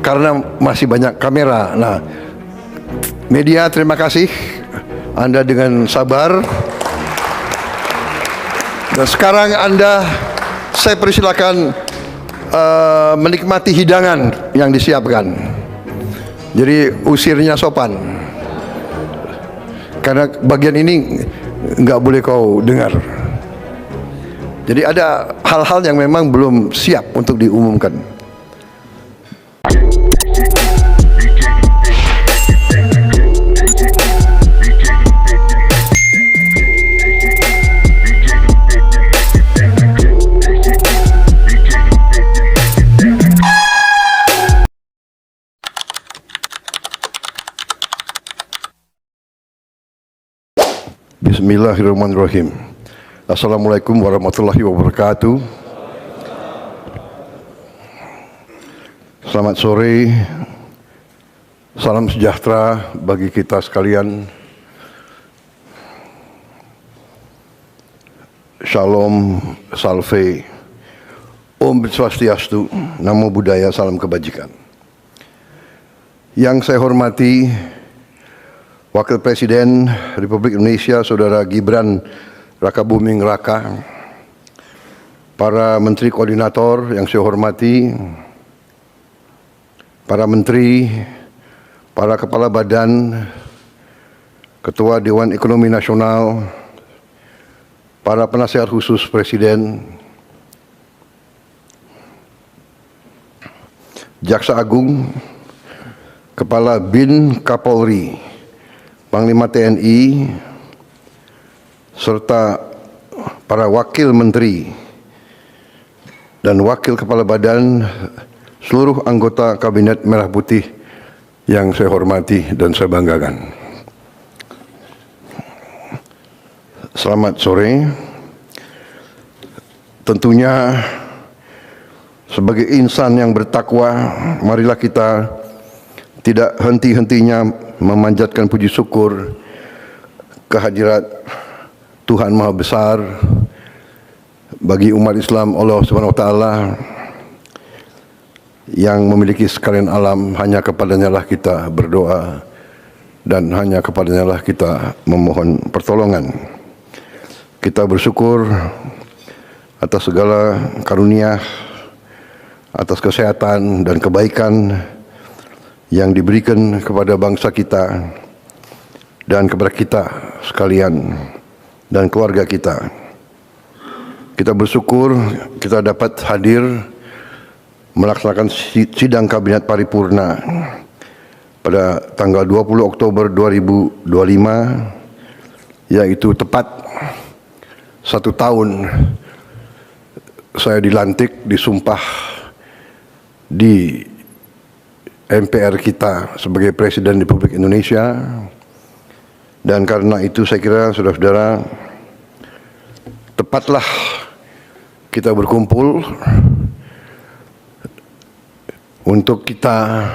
karena masih banyak kamera. Nah, media terima kasih Anda dengan sabar. Dan sekarang saya persilakan menikmati hidangan yang disiapkan. Jadi usirnya sopan, karena bagian ini nggak boleh kau dengar. Jadi ada hal-hal yang memang belum siap untuk diumumkan. Bismillahirrahmanirrahim. Assalamualaikum warahmatullahi wabarakatuh. Selamat sore. Salam sejahtera bagi kita sekalian. Shalom, salve, Om Swastiastu, Namo Buddhaya, salam kebajikan. Yang saya hormati Wakil Presiden Republik Indonesia, Saudara Gibran Rakabuming Raka, para Menteri Koordinator yang saya hormati, para Menteri, para Kepala Badan, Ketua Dewan Ekonomi Nasional, para Penasihat Khusus Presiden, Jaksa Agung, Kepala BIN Kapolri, Panglima TNI, serta para wakil menteri dan wakil kepala badan, seluruh anggota Kabinet Merah Putih yang saya hormati dan saya banggakan. Selamat sore. Tentunya sebagai insan yang bertakwa, marilah kita tidak henti-hentinya memanjatkan puji syukur kehadirat Tuhan Maha Besar bagi umat Islam, Allah Subhanahu wa taala yang memiliki sekalian alam. Hanya kepadanya lah kita berdoa dan hanya kepadanya lah kita memohon pertolongan. Kita bersyukur atas segala karunia, atas kesehatan dan kebaikan yang diberikan kepada bangsa kita dan kepada kita sekalian dan keluarga kita. Kita bersyukur kita dapat hadir melaksanakan sidang Kabinet Paripurna pada tanggal 20 Oktober 2025, yaitu tepat 1 tahun saya dilantik, disumpah di MPR kita sebagai Presiden Republik Indonesia. Dan karena itu saya kira saudara-saudara, tepatlah kita berkumpul untuk kita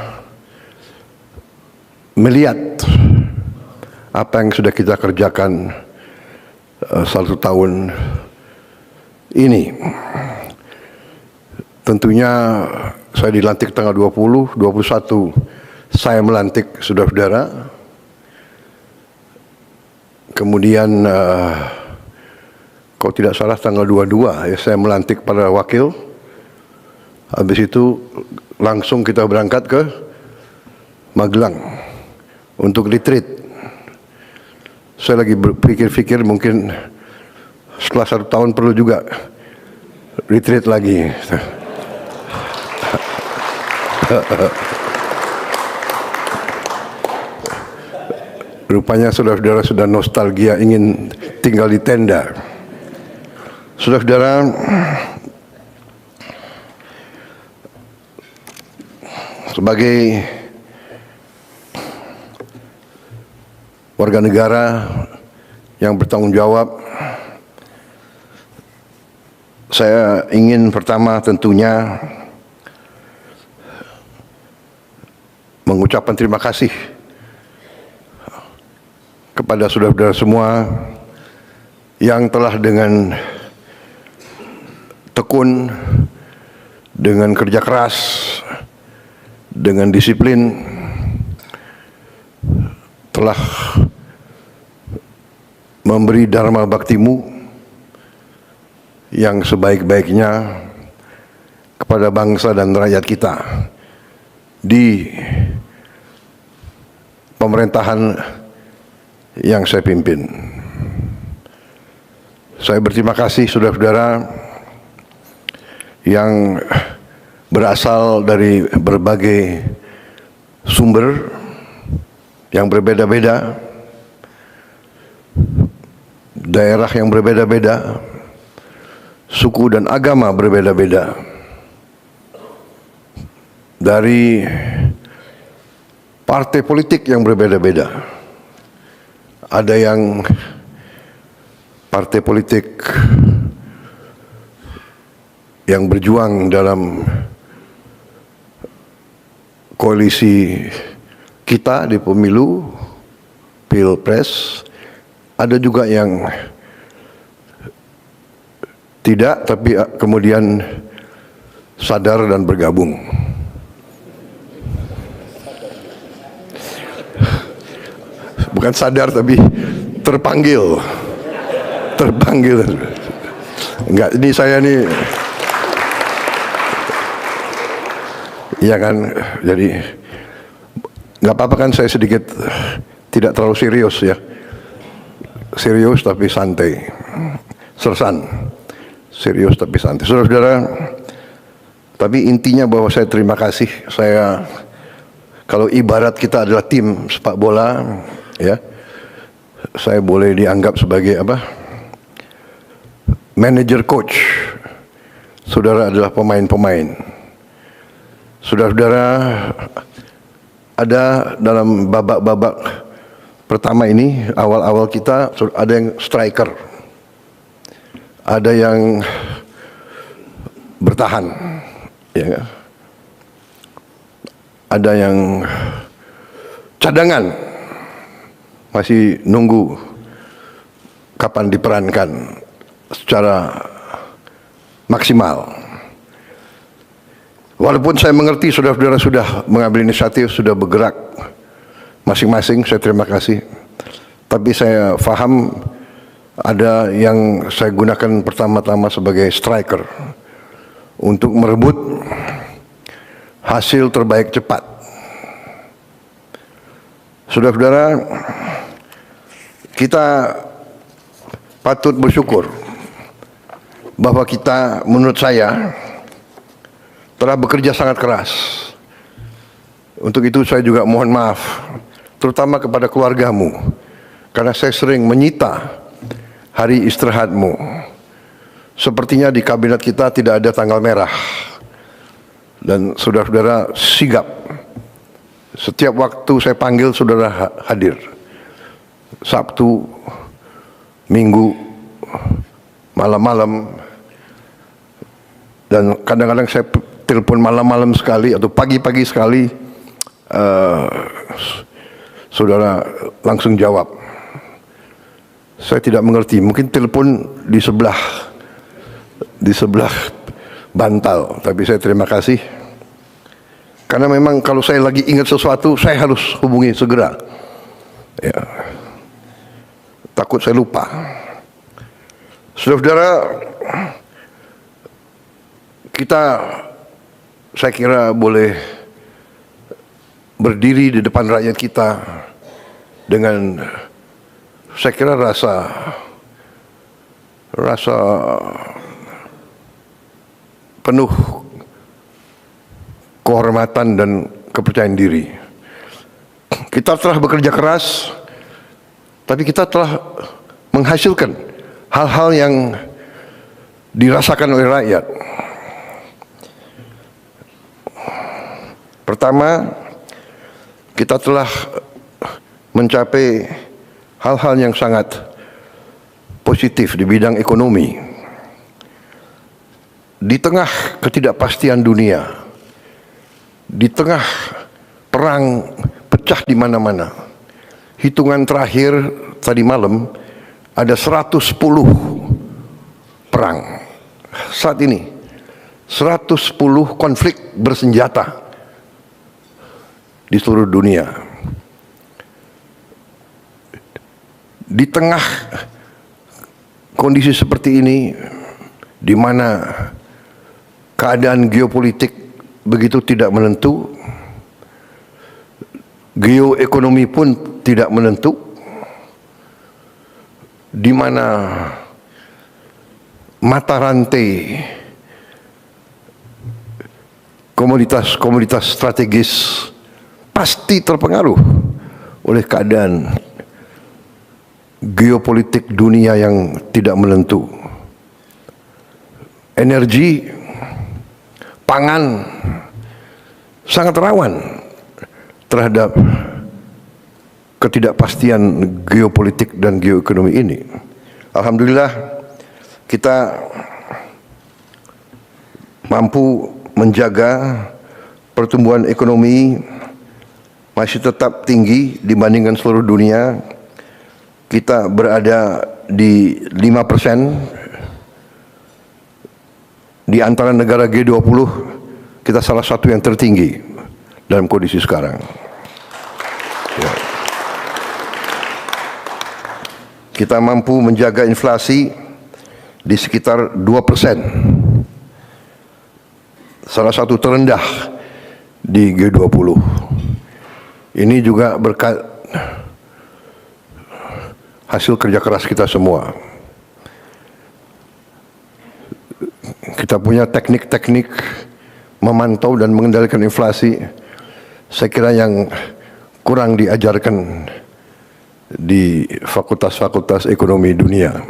melihat apa yang sudah kita kerjakan 1 tahun ini. Tentunya saya dilantik tanggal 20, 21 saya melantik saudara-saudara. Kemudian kalau tidak salah tanggal 22 ya saya melantik para wakil. Habis itu langsung kita berangkat ke Magelang untuk retreat. Saya lagi berpikir-pikir mungkin setelah 1 tahun perlu juga retreat lagi. Rupanya saudara-saudara sudah nostalgia ingin tinggal di tenda. Saudara-saudara, sebagai warga negara yang bertanggung jawab, saya ingin pertama tentunya mengucapkan terima kasih kepada saudara-saudara semua yang telah dengan tekun, dengan kerja keras, dengan disiplin telah memberi dharma baktimu yang sebaik-baiknya kepada bangsa dan rakyat kita di pemerintahan yang saya pimpin. Saya berterima kasih saudara-saudara yang berasal dari berbagai sumber yang berbeda-beda, daerah yang berbeda-beda, suku dan agama berbeda-beda, dari partai politik yang berbeda-beda. Ada yang partai politik yang berjuang dalam koalisi kita di pemilu, pilpres. Ada juga yang tidak, tapi kemudian sadar dan bergabung. Bukan sadar, tapi terpanggil. Enggak, ini saya nih, ya kan, jadi nggak apa-apa kan saya sedikit tidak terlalu serius ya, serius tapi santai, sersan, serius tapi santai. Saudara-saudara, tapi intinya bahwa saya terima kasih. Saya, kalau ibarat kita adalah tim sepak bola, ya, saya boleh dianggap sebagai apa? Manager coach. Saudara adalah pemain-pemain. Saudara-saudara, ada dalam babak-babak pertama ini, awal-awal kita ada yang striker, ada yang bertahan, ya, ada yang cadangan, masih nunggu kapan diperankan secara maksimal. Walaupun saya mengerti saudara-saudara sudah mengambil inisiatif, sudah bergerak masing-masing, saya terima kasih. Tapi saya faham ada yang saya gunakan pertama-tama sebagai striker untuk merebut hasil terbaik cepat. Saudara-saudara, kita patut bersyukur bahwa kita, menurut saya, telah bekerja sangat keras. Untuk itu saya juga mohon maaf, terutama kepada keluargamu, karena saya sering menyita hari istirahatmu. Sepertinya di kabinet kita tidak ada tanggal merah, dan saudara-saudara sigap. Setiap waktu saya panggil, saudara hadir. Sabtu, Minggu, malam-malam, dan kadang-kadang saya telepon malam-malam sekali atau pagi-pagi sekali, saudara langsung jawab. Saya tidak mengerti, mungkin telepon di sebelah bantal, tapi saya terima kasih. Karena memang kalau saya lagi ingat sesuatu, saya harus hubungi segera. Ya. Takut saya lupa. Saudara-saudara, kita, saya kira, boleh berdiri di depan rakyat kita dengan, saya kira, rasa penuh kehormatan dan kepercayaan diri. Kita telah bekerja keras, tapi kita telah menghasilkan hal-hal yang dirasakan oleh rakyat. Pertama, kita telah mencapai hal-hal yang sangat positif di bidang ekonomi. Di tengah ketidakpastian dunia, di tengah perang pecah di mana-mana, hitungan terakhir tadi malam ada 110 perang saat ini, 110 konflik bersenjata di seluruh dunia. Di tengah kondisi seperti ini, di mana keadaan geopolitik begitu tidak menentu, geoekonomi pun tidak menentu, di mana mata rantai komoditas-komoditas strategis pasti terpengaruh oleh keadaan geopolitik dunia yang tidak menentu. Energi, pangan sangat rawan terhadap ketidakpastian geopolitik dan geoekonomi ini. Alhamdulillah kita mampu menjaga pertumbuhan ekonomi masih tetap tinggi dibandingkan seluruh dunia. Kita berada di 5%. Di antara negara G20, kita salah satu yang tertinggi dalam kondisi sekarang. Ya. Kita mampu menjaga inflasi di sekitar 2%. Salah satu terendah di G20. Ini juga berkat hasil kerja keras kita semua. Kita punya teknik-teknik memantau dan mengendalikan inflasi, saya kira yang kurang diajarkan di fakultas-fakultas ekonomi dunia.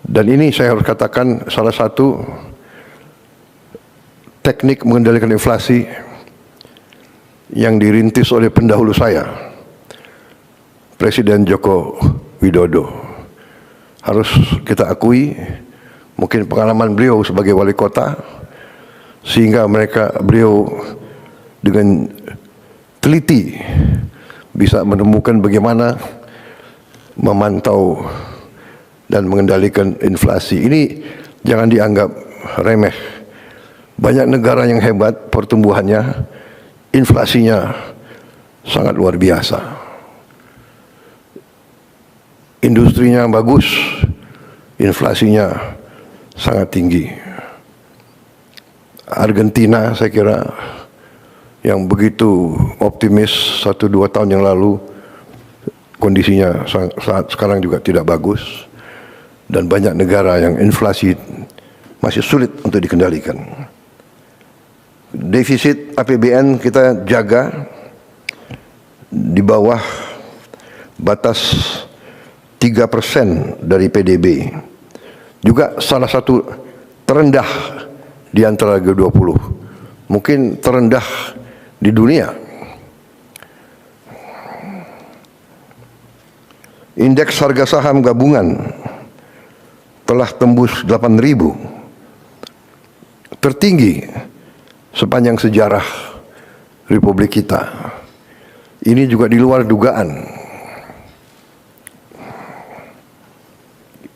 Dan ini saya harus katakan salah satu teknik mengendalikan inflasi yang dirintis oleh pendahulu saya, Presiden Joko Widodo. Harus kita akui, mungkin pengalaman beliau sebagai wali kota, sehingga beliau dengan teliti bisa menemukan bagaimana memantau dan mengendalikan inflasi. Ini jangan dianggap remeh. Banyak negara yang hebat pertumbuhannya, inflasinya sangat luar biasa. Industrinya bagus, inflasinya sangat tinggi. Argentina saya kira yang begitu optimis 1-2 tahun yang lalu, kondisinya saat sekarang juga tidak bagus. Dan banyak negara yang inflasi masih sulit untuk dikendalikan. Defisit APBN kita jaga di bawah batas 3% dari PDB. Juga salah satu terendah di antara G20. Mungkin terendah di dunia. Indeks harga saham gabungan telah tembus 8.000. Tertinggi sepanjang sejarah Republik kita. Ini juga di luar dugaan.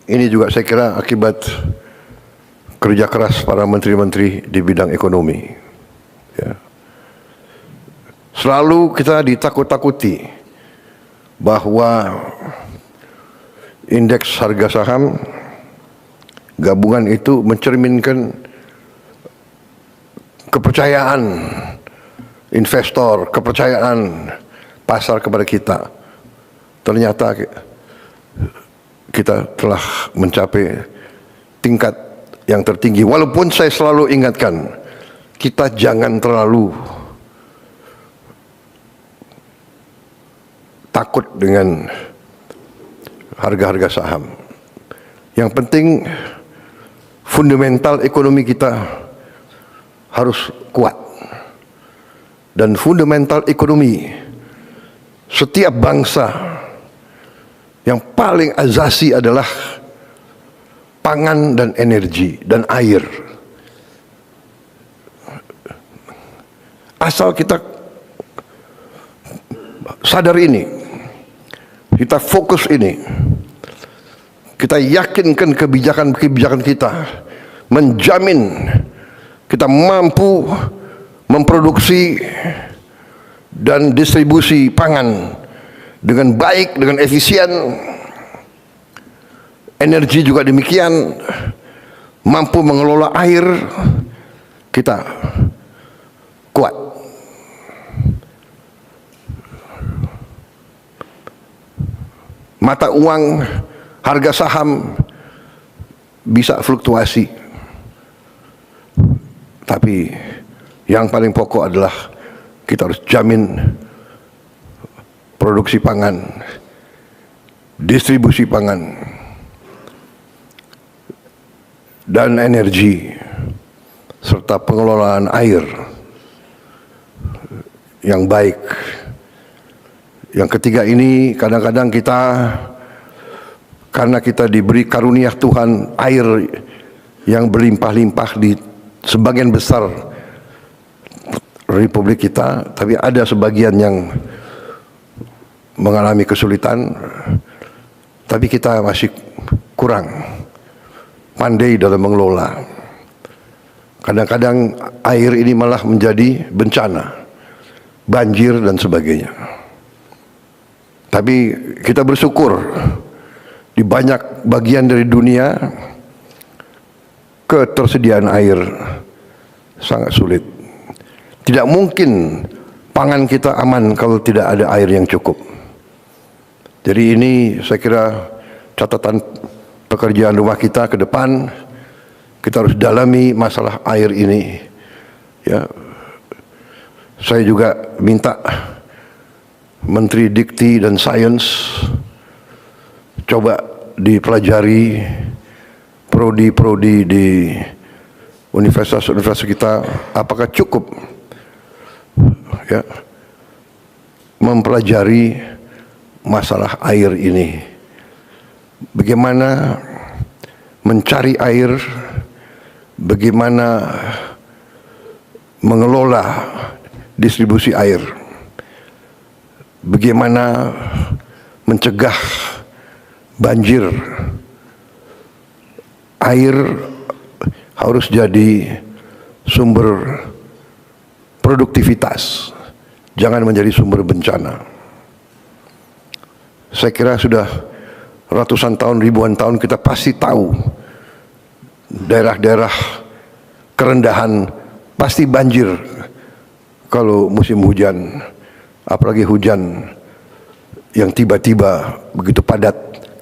Ini juga saya kira akibat kerja keras para menteri-menteri di bidang ekonomi. Ya. Selalu kita ditakut-takuti bahwa indeks harga saham gabungan itu mencerminkan kepercayaan investor, kepercayaan pasar kepada kita. Ternyata kita telah mencapai tingkat yang tertinggi. Walaupun saya selalu ingatkan, kita jangan terlalu takut dengan harga-harga saham. Yang penting fundamental ekonomi kita harus kuat. Dan fundamental ekonomi setiap bangsa yang paling azasi adalah pangan dan energi dan air. Asal kita sadar ini, kita fokus ini, kita yakinkan kebijakan-kebijakan kita menjamin kita mampu memproduksi dan distribusi pangan dengan baik, dengan efisien. Energi juga demikian, mampu mengelola air, kita kuat. Mata uang, harga saham bisa fluktuasi, tapi yang paling pokok adalah kita harus jamin produksi pangan, distribusi pangan, dan energi, serta pengelolaan air yang baik. Yang ketiga ini kadang-kadang kita, karena kita diberi karunia Tuhan air yang berlimpah-limpah di sebagian besar Republik kita, tapi ada sebagian yang mengalami kesulitan, tapi kita masih kurang pandai dalam mengelola. Kadang-kadang air ini malah menjadi bencana, banjir dan sebagainya. Tapi kita bersyukur di banyak bagian dari dunia ketersediaan air sangat sulit. Tidak mungkin pangan kita aman kalau tidak ada air yang cukup. Jadi ini saya kira catatan pekerjaan rumah kita ke depan. Kita harus dalami masalah air ini. Ya, saya juga minta Menteri Dikti dan Sains coba dipelajari prodi-prodi di universitas-universitas kita, apakah cukup ya mempelajari masalah air ini, bagaimana mencari air, bagaimana mengelola distribusi air, bagaimana mencegah banjir. Air harus jadi sumber produktivitas, jangan menjadi sumber bencana. Saya kira sudah ratusan tahun, ribuan tahun kita pasti tahu daerah-daerah kerendahan pasti banjir kalau musim hujan, apalagi hujan yang tiba-tiba begitu padat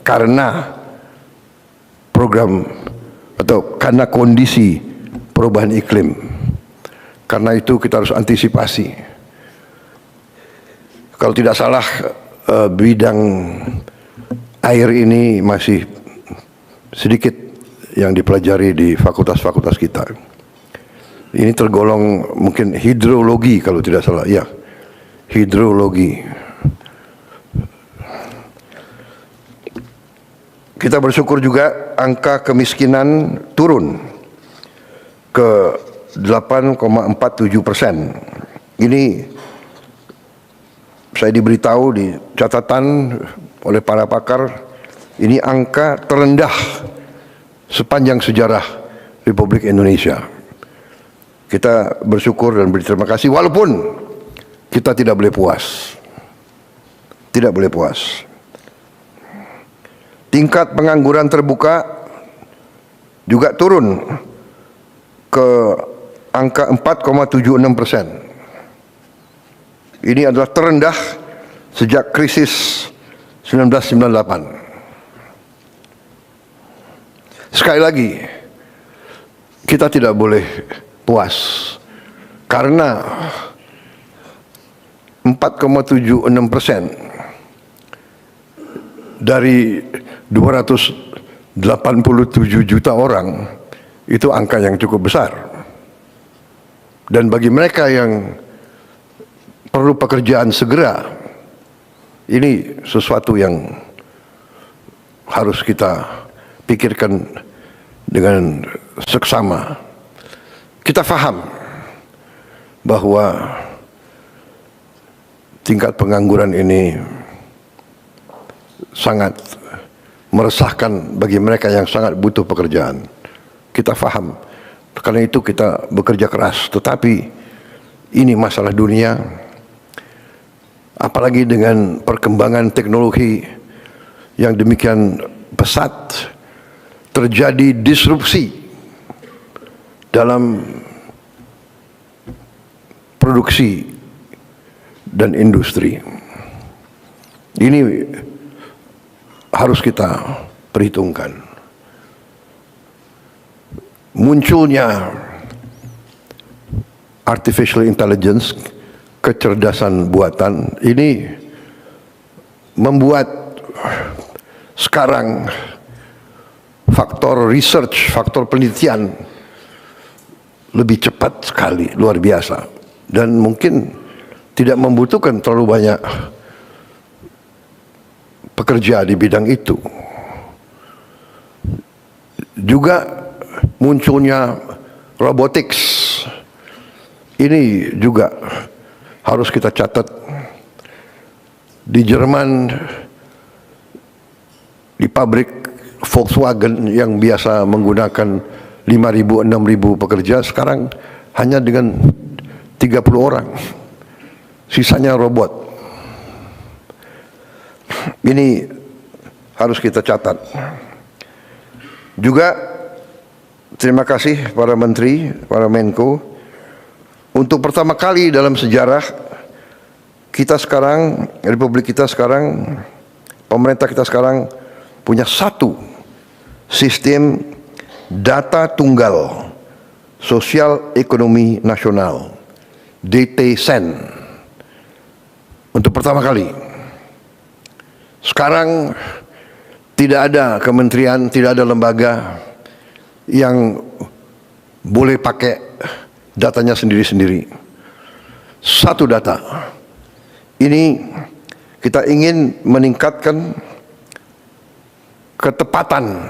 karena program atau karena kondisi perubahan iklim. Karena itu kita harus antisipasi. Kalau tidak salah bidang air ini masih sedikit yang dipelajari di fakultas-fakultas kita. Ini tergolong mungkin hidrologi kalau tidak salah, ya, hidrologi. Kita bersyukur juga angka kemiskinan turun ke 8,47%. Ini saya diberitahu di catatan oleh para pakar, ini angka terendah sepanjang sejarah Republik Indonesia. Kita bersyukur dan berterima kasih, walaupun kita tidak boleh puas. Tidak boleh puas. Tingkat pengangguran terbuka juga turun ke angka 4,76%. Ini adalah terendah sejak krisis 1998. Sekali lagi, kita tidak boleh puas karena 4,76% dari 287 juta orang itu angka yang cukup besar. Dan bagi mereka yang perlu pekerjaan segera, ini sesuatu yang harus kita pikirkan dengan seksama. Kita faham bahwa tingkat pengangguran ini sangat meresahkan bagi mereka yang sangat butuh pekerjaan. Kita faham, karena itu kita bekerja keras. Tetapi ini masalah dunia, apalagi dengan perkembangan teknologi yang demikian pesat, terjadi disrupsi dalam produksi dan industri. Ini harus kita perhitungkan. Munculnya artificial intelligence, kecerdasan buatan, ini membuat sekarang faktor research, faktor penelitian lebih cepat sekali, luar biasa, dan mungkin tidak membutuhkan terlalu banyak pekerja di bidang itu. Juga munculnya robotics, ini juga harus kita catat. Di Jerman, di pabrik Volkswagen yang biasa menggunakan 5.000, 6.000 pekerja, sekarang hanya dengan 30 orang, sisanya robot. Ini harus kita catat. Juga terima kasih para menteri, para Menko, untuk pertama kali dalam sejarah kita sekarang, Republik kita sekarang, pemerintah kita sekarang punya satu sistem data tunggal sosial ekonomi nasional, DTSEN, untuk pertama kali. Sekarang tidak ada kementerian, tidak ada lembaga yang boleh pakai datanya sendiri-sendiri. Satu data. Ini kita ingin meningkatkan ketepatan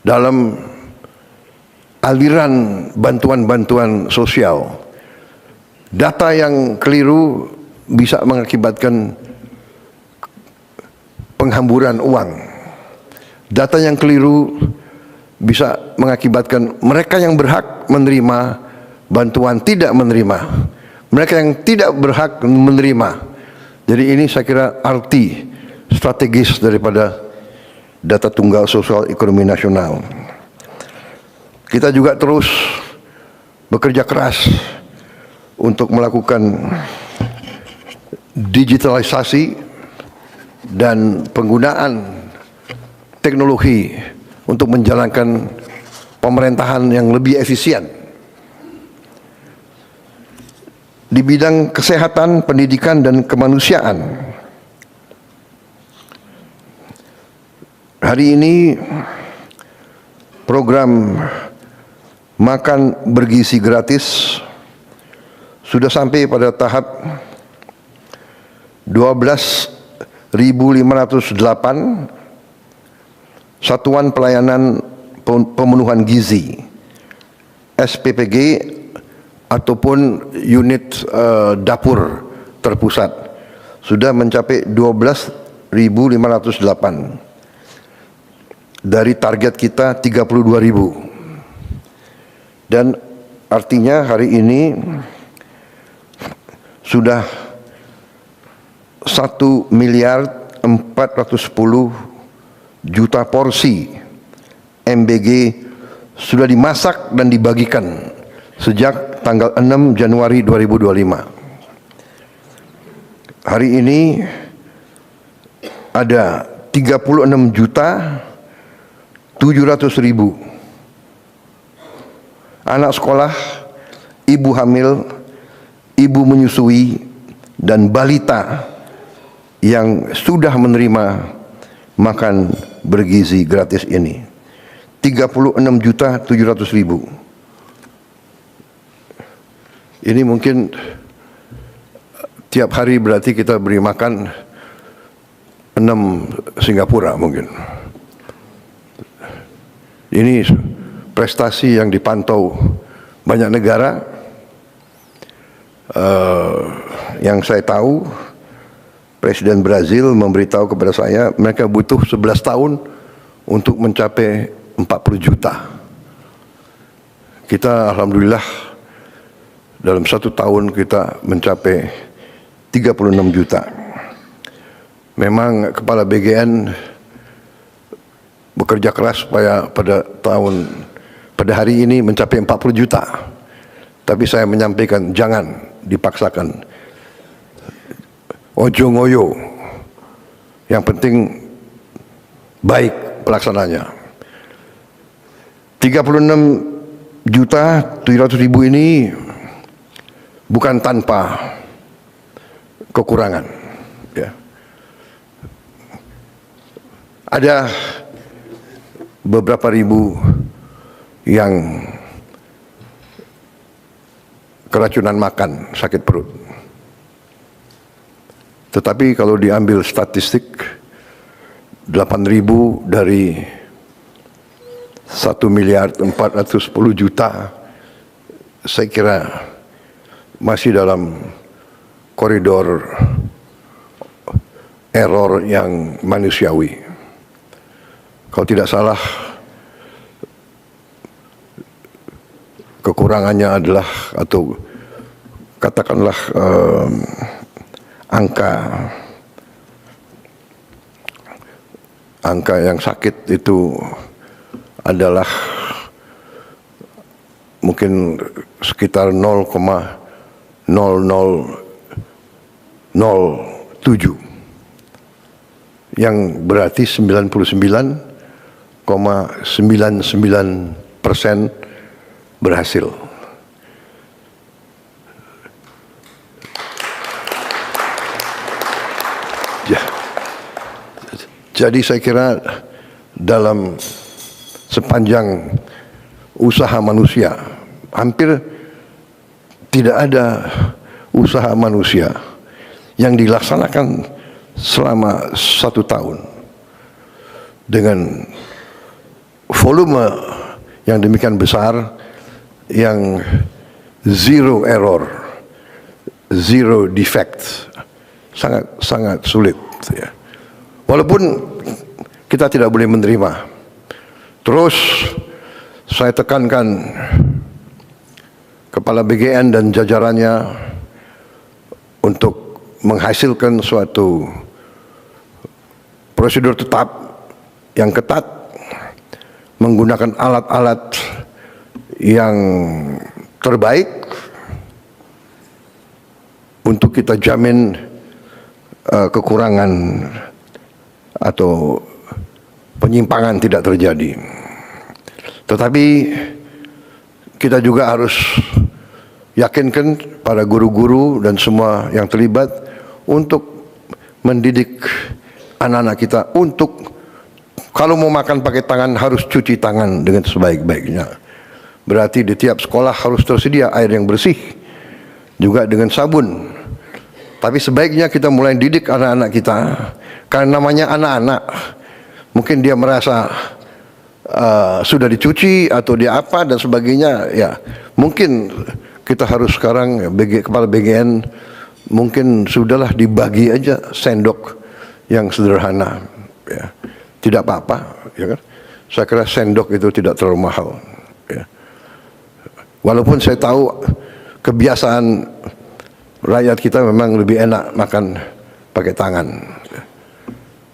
dalam aliran bantuan-bantuan sosial. Data yang keliru bisa mengakibatkan penghamburan uang. Data yang keliru bisa mengakibatkan mereka yang berhak menerima bantuan tidak menerima, mereka yang tidak berhak menerima. Jadi ini saya kira arti strategis daripada data tunggal sosial ekonomi nasional. Kita juga terus bekerja keras untuk melakukan digitalisasi dan penggunaan teknologi untuk menjalankan pemerintahan yang lebih efisien. Di bidang kesehatan, pendidikan, dan kemanusiaan, hari ini program makan bergizi gratis sudah sampai pada tahap 12.508 satuan pelayanan pemenuhan gizi SPPG ataupun unit dapur terpusat sudah mencapai 12.508 dari target kita 32.000, dan artinya hari ini sudah 1.410.000.000 porsi MBG sudah dimasak dan dibagikan sejak tanggal 6 Januari 2025. Hari ini ada 36.700.000 anak sekolah, ibu hamil, ibu menyusui, dan balita yang sudah menerima makan bergizi gratis ini. 36.700.000. Ini mungkin tiap hari berarti kita beri makan 6 Singapura mungkin. Ini prestasi yang dipantau banyak negara. Yang saya tahu, Presiden Brazil memberitahu kepada saya mereka butuh 11 tahun untuk mencapai 40 juta. Kita alhamdulillah dalam 1 tahun kita mencapai 36 juta. Memang Kepala BGN bekerja keras supaya pada hari ini mencapai 40 juta. Tapi saya menyampaikan jangan dipaksakan. Ojo ngoyo. Yang penting baik pelaksananya. 36 juta 700 ribu ini bukan tanpa kekurangan. Ya. Ada beberapa ribu yang keracunan makan, sakit perut. Tetapi kalau diambil statistik, 8.000 dari 1.410 juta, saya kira masih dalam koridor error yang manusiawi. Kalau tidak salah, kekurangannya adalah, atau katakanlah angka yang sakit itu adalah mungkin sekitar 0,0007, yang berarti 99,99% berhasil. Ya. Jadi saya kira dalam sepanjang usaha manusia, hampir tidak ada usaha manusia yang dilaksanakan selama 1 tahun dengan volume yang demikian besar, yang zero error, zero defect, sangat sulit. Ya. Walaupun kita tidak boleh menerima. Terus saya tekankan Kepala BGN dan jajarannya untuk menghasilkan suatu prosedur tetap yang ketat, menggunakan alat-alat yang terbaik untuk kita jamin kekurangan atau penyimpangan tidak terjadi. Tetapi kita juga harus yakinkan para guru-guru dan semua yang terlibat untuk mendidik anak-anak kita untuk kalau mau makan pakai tangan harus cuci tangan dengan sebaik-baiknya. Berarti di tiap sekolah harus tersedia air yang bersih juga dengan sabun. Tapi sebaiknya kita mulai didik anak-anak kita, karena namanya anak-anak, mungkin dia merasa sudah dicuci atau dia apa dan sebagainya. Ya, mungkin kita harus sekarang Kepala BGN mungkin sudahlah dibagi aja sendok yang sederhana. Ya. Tidak apa-apa, ya kan? Saya kira sendok itu tidak terlalu mahal. Ya. Walaupun saya tahu kebiasaan rakyat kita memang lebih enak makan pakai tangan.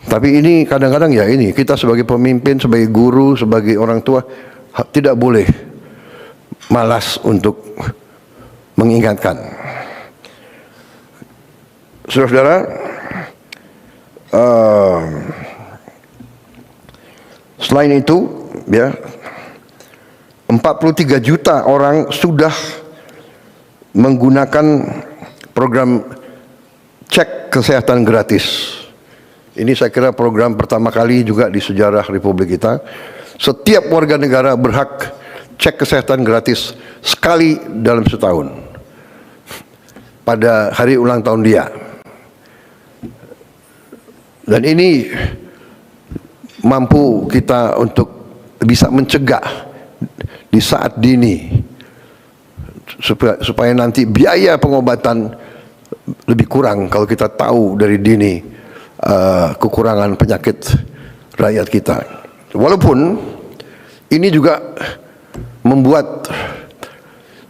Tapi ini kadang-kadang ya ini kita sebagai pemimpin, sebagai guru, sebagai orang tua tidak boleh malas untuk mengingatkan. Saudara-saudara, selain itu, ya, 43 juta orang sudah menggunakan program cek kesehatan gratis. Ini saya kira program pertama kali juga di sejarah Republik kita. Setiap warga negara berhak cek kesehatan gratis sekali dalam setahun pada hari ulang tahun dia. Dan ini mampu kita untuk bisa mencegah di saat dini supaya nanti biaya pengobatan lebih kurang kalau kita tahu dari dini kekurangan penyakit rakyat kita. Walaupun ini juga membuat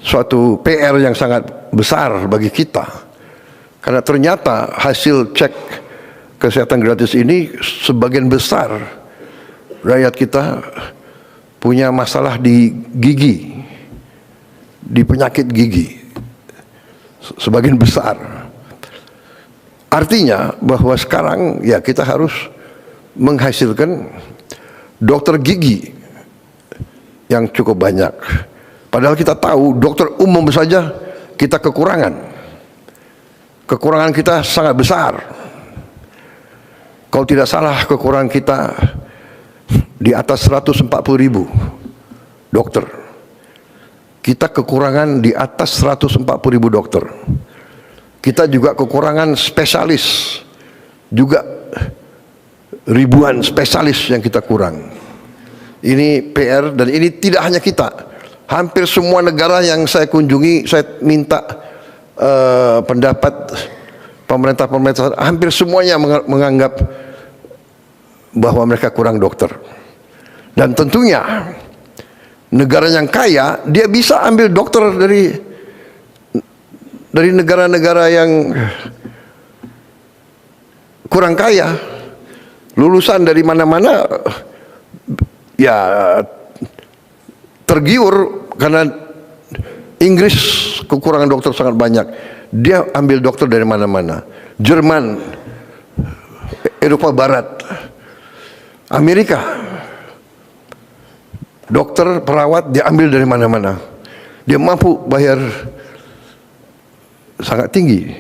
suatu PR yang sangat besar bagi kita, Karena ternyata hasil cek kesehatan gratis ini sebagian besar rakyat kita punya masalah di gigi, di penyakit gigi. Sebagian besar. Artinya bahwa sekarang ya kita harus menghasilkan dokter gigi yang cukup banyak. Padahal kita tahu dokter umum saja kita kekurangan. Kekurangan kita sangat besar. Kalau tidak salah kekurangan kita di atas 140.000 dokter. Kita kekurangan di atas 140.000 dokter. Kita juga kekurangan spesialis. Juga ribuan spesialis yang kita kurang. Ini PR dan ini tidak hanya kita. Hampir semua negara yang saya kunjungi, saya minta pendapat pemerintah-pemerintah, hampir semuanya menganggap bahwa mereka kurang dokter. Dan tentunya negara yang kaya, dia bisa ambil dokter dari negara-negara yang kurang kaya. Lulusan dari mana-mana ya tergiur karena Inggris kekurangan dokter sangat banyak. Dia ambil dokter dari mana-mana. Jerman, Eropa Barat, Amerika, dokter, perawat dia ambil dari mana-mana. Dia mampu bayar sangat tinggi.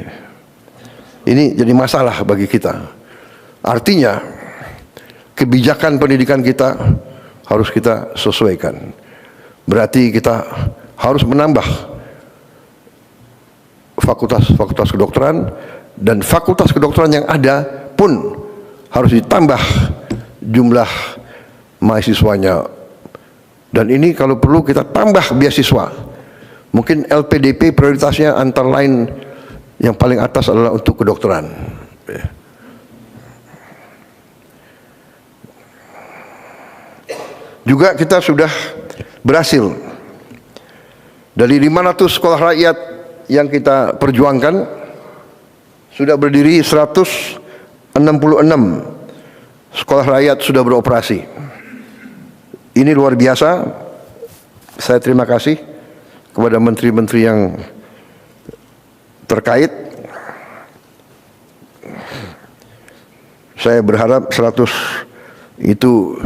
Ini jadi masalah bagi kita. Artinya kebijakan pendidikan kita harus kita sesuaikan. Berarti kita harus menambah fakultas kedokteran, dan fakultas kedokteran yang ada pun harus ditambah jumlah mahasiswanya. Dan ini kalau perlu kita tambah beasiswa. Mungkin LPDP prioritasnya antara lain yang paling atas adalah untuk kedokteran. Juga kita sudah berhasil dari 500 sekolah rakyat yang kita perjuangkan, sudah berdiri 166 sekolah rakyat sudah beroperasi. Ini luar biasa. Saya terima kasih kepada menteri-menteri yang terkait. Saya berharap 100 itu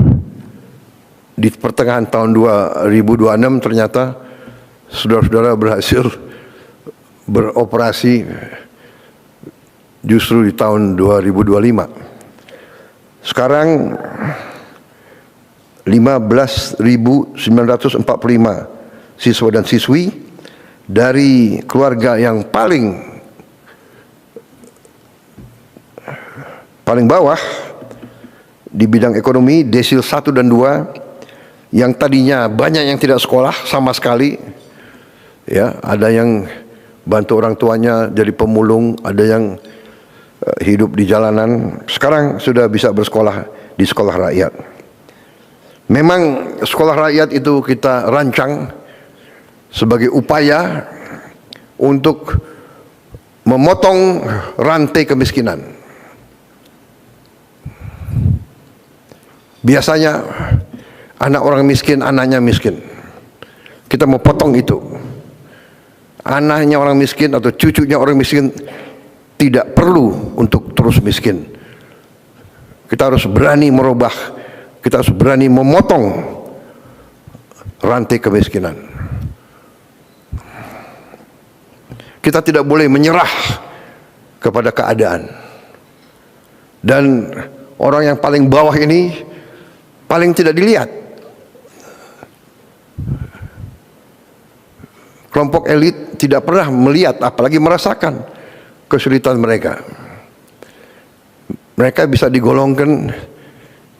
di pertengahan tahun 2026 ternyata saudara-saudara berhasil beroperasi justru di tahun 2025. Sekarang 15.945 siswa dan siswi dari keluarga yang paling bawah di bidang ekonomi, desil 1 dan 2, yang tadinya banyak yang tidak sekolah sama sekali, ya, ada yang bantu orang tuanya jadi pemulung, ada yang hidup di jalanan, sekarang sudah bisa bersekolah di sekolah rakyat. Memang sekolah rakyat itu kita rancang sebagai upaya untuk memotong rantai kemiskinan. Biasanya anak orang miskin, anaknya miskin. Kita mau potong itu. Anaknya orang miskin atau cucunya orang miskin tidak perlu untuk terus miskin. Kita harus berani merubah, kita harus berani memotong rantai kemiskinan. Kita tidak boleh menyerah kepada keadaan. Dan orang yang paling bawah ini paling tidak dilihat. Kelompok elit tidak pernah melihat, apalagi merasakan kesulitan mereka. Mereka bisa digolongkan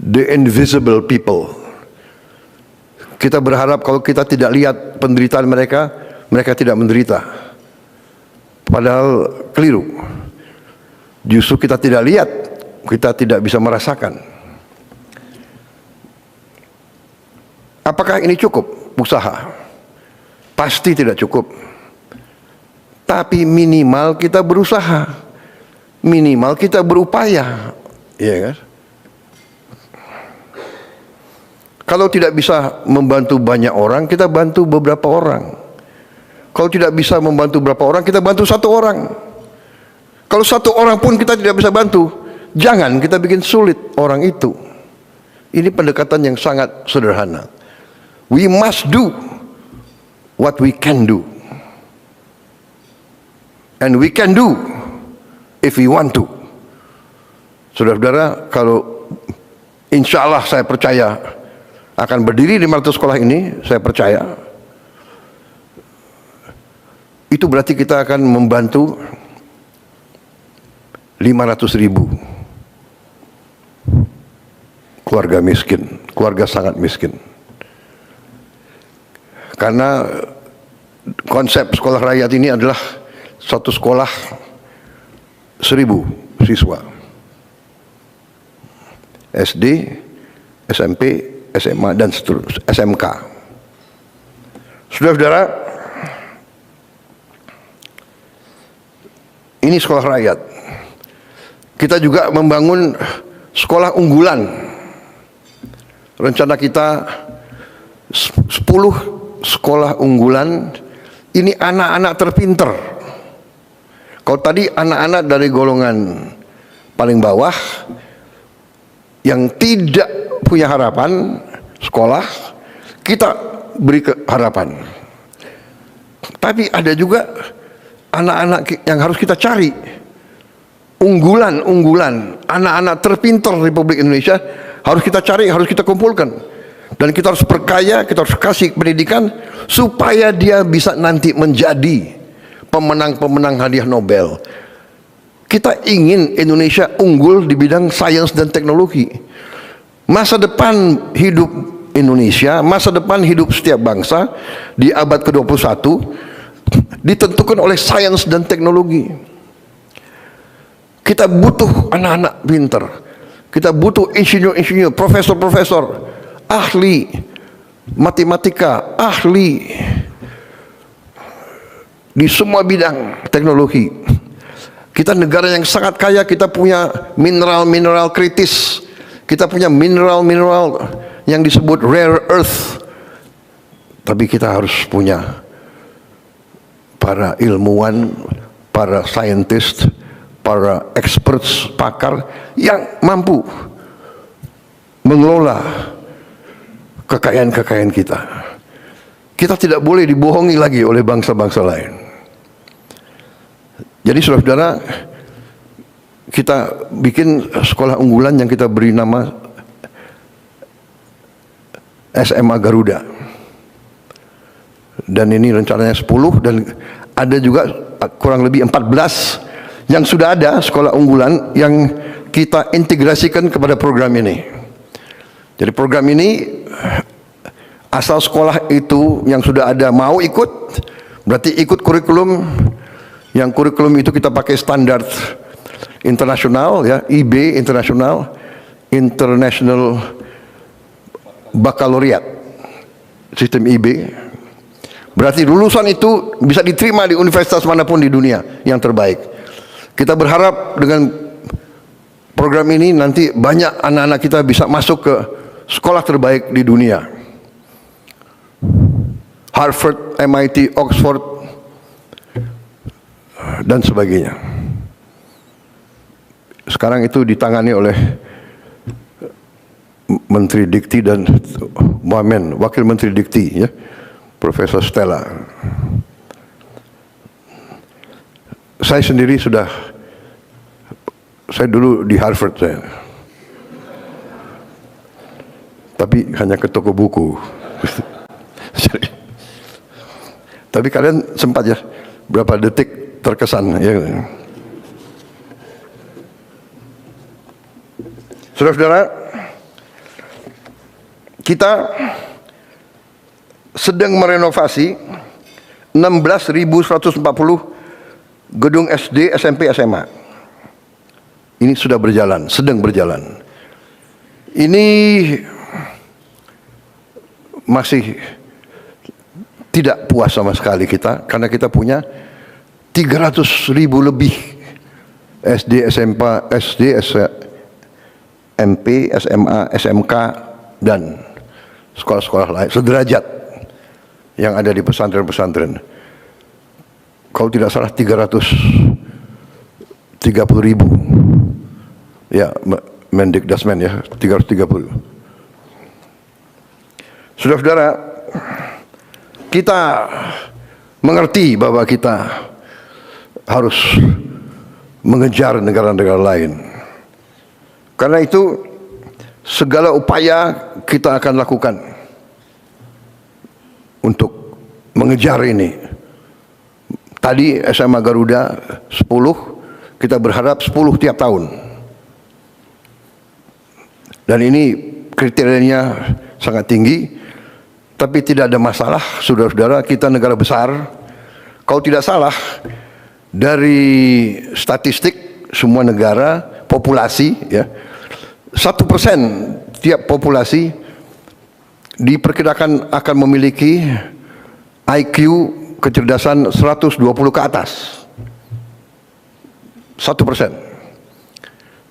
the invisible people. Kita berharap kalau kita tidak lihat penderitaan mereka, mereka tidak menderita. Padahal keliru. Justru kita tidak lihat, kita tidak bisa merasakan. Apakah ini cukup usaha? Pasti tidak cukup. Tapi minimal kita berusaha. Minimal kita berupaya, ya kan? Kalau tidak bisa membantu banyak orang, kita bantu beberapa orang. Kalau tidak bisa membantu beberapa orang, kita bantu satu orang. Kalau satu orang pun kita tidak bisa bantu, jangan kita bikin sulit orang itu. Ini pendekatan yang sangat sederhana. We must do what we can do. And we can do if we want to. Saudara-saudara, kalau insya Allah saya percaya akan berdiri 500 sekolah ini, saya percaya itu berarti kita akan membantu 500.000 keluarga miskin, keluarga sangat miskin. Karena konsep sekolah rakyat ini adalah satu sekolah 1.000 siswa, SD, SMP, SMA, dan seterusnya, SMK. Saudara-saudara, ini sekolah rakyat. Kita juga membangun sekolah unggulan. Rencana kita 10 sekolah unggulan. Ini anak-anak terpinter. Kalau tadi anak-anak dari golongan paling bawah yang tidak punya harapan sekolah, kita beri harapan. Tapi ada juga anak-anak yang harus kita cari, unggulan, anak-anak terpinter Republik Indonesia harus kita cari, harus kita kumpulkan, dan kita harus perkaya, kita harus kasih pendidikan supaya dia bisa nanti menjadi pemenang-pemenang hadiah Nobel. Kita ingin Indonesia unggul di bidang sains dan teknologi. Masa depan hidup Indonesia, masa depan hidup setiap bangsa di abad ke-21 ditentukan oleh sains dan teknologi. Kita butuh anak-anak pinter. Kita butuh insinyur-insinyur, profesor-profesor, ahli matematika, ahli di semua bidang teknologi. Kita negara yang sangat kaya, kita punya mineral-mineral kritis. Kita punya mineral-mineral yang disebut rare earth. Tapi kita harus punya para ilmuwan, para scientist, para experts, pakar yang mampu mengelola kekayaan-kekayaan kita. Kita tidak boleh dibohongi lagi oleh bangsa-bangsa lain. Jadi saudara-saudara, kita bikin sekolah unggulan yang kita beri nama SMA Garuda. Dan ini rencananya 10, dan ada juga kurang lebih 14 yang sudah ada sekolah unggulan yang kita integrasikan kepada program ini. Jadi program ini, asal sekolah itu yang sudah ada mau ikut, berarti ikut kurikulum. Yang kurikulum itu kita pakai standar internasional, ya, IB internasional, International Baccalaureate, sistem IB. Berarti lulusan itu bisa diterima di universitas manapun di dunia yang terbaik. Kita berharap dengan program ini nanti banyak anak-anak kita bisa masuk ke sekolah terbaik di dunia. Harvard, MIT, Oxford, dan sebagainya. Sekarang itu ditangani oleh Menteri Dikti dan Wamen, Wakil Menteri Dikti, ya, Profesor Stella. Saya sendiri saya dulu di Harvard saya. Tapi hanya ke toko buku. Tapi kalian sempat ya berapa detik terkesan, ya. Saudara-saudara, kita sedang merenovasi 16.140 gedung SD, SMP, SMA. Ini sudah berjalan, sedang berjalan. Ini masih tidak puas sama sekali kita, karena kita punya 300.000 lebih SD, SMP, SMA, SMK, dan sekolah-sekolah lain sederajat yang ada di pesantren-pesantren. Kalau tidak salah 330.000. Ya, Mendikdasmen ya, 330. Saudara-saudara, kita mengerti bahwa kita harus mengejar negara-negara lain. Karena itu segala upaya kita akan lakukan untuk mengejar ini. Tadi SMA Garuda 10, kita berharap 10 tiap tahun. Dan ini kriterianya sangat tinggi, tapi tidak ada masalah, saudara-saudara, kita negara besar. Kalau tidak salah, dari statistik semua negara, populasi ya, 1% tiap populasi diperkirakan akan memiliki IQ kecerdasan 120 ke atas. 1%.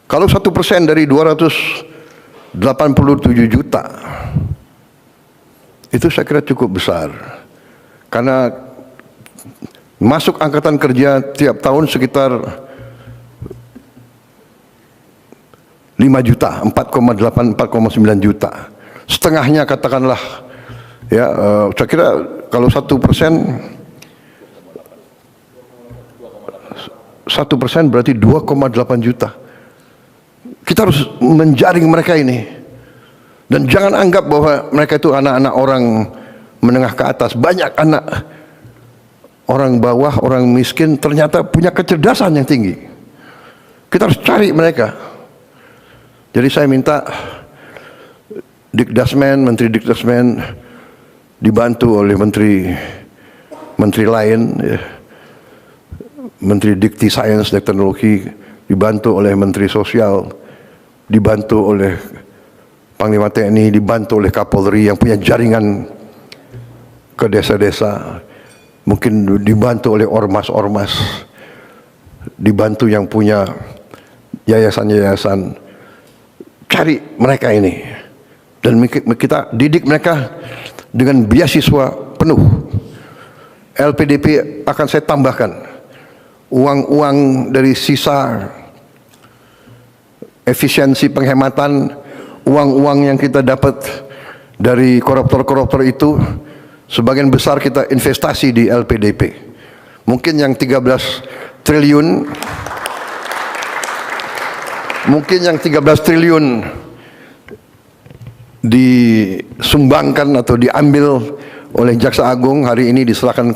Kalau 1% dari 287 juta, itu saya kira cukup besar. Karena masuk angkatan kerja tiap tahun sekitar 5 juta, 4,8, 4,9 juta. Setengahnya katakanlah, ya, saya kira kalau 1% berarti 2,8 juta. Kita harus menjaring mereka ini. Dan jangan anggap bahwa mereka itu anak-anak orang menengah ke atas. Banyak anak orang bawah, orang miskin ternyata punya kecerdasan yang tinggi. Kita harus cari mereka. Jadi saya minta Dikdasmen, Menteri Dikdasmen dibantu oleh menteri lain, ya. Menteri Dikti Sains dan Teknologi dibantu oleh Menteri Sosial, dibantu oleh Panglima TNI, dibantu oleh Kapolri yang punya jaringan ke desa-desa, mungkin dibantu oleh ormas-ormas, dibantu yang punya yayasan-yayasan. Cari mereka ini dan kita didik mereka dengan beasiswa penuh. LPDP akan saya tambahkan uang-uang dari sisa efisiensi penghematan, uang-uang yang kita dapat dari koruptor-koruptor itu, sebagian besar kita investasi di LPDP. Mungkin yang 13 triliun disumbangkan atau diambil oleh Jaksa Agung, hari ini diserahkan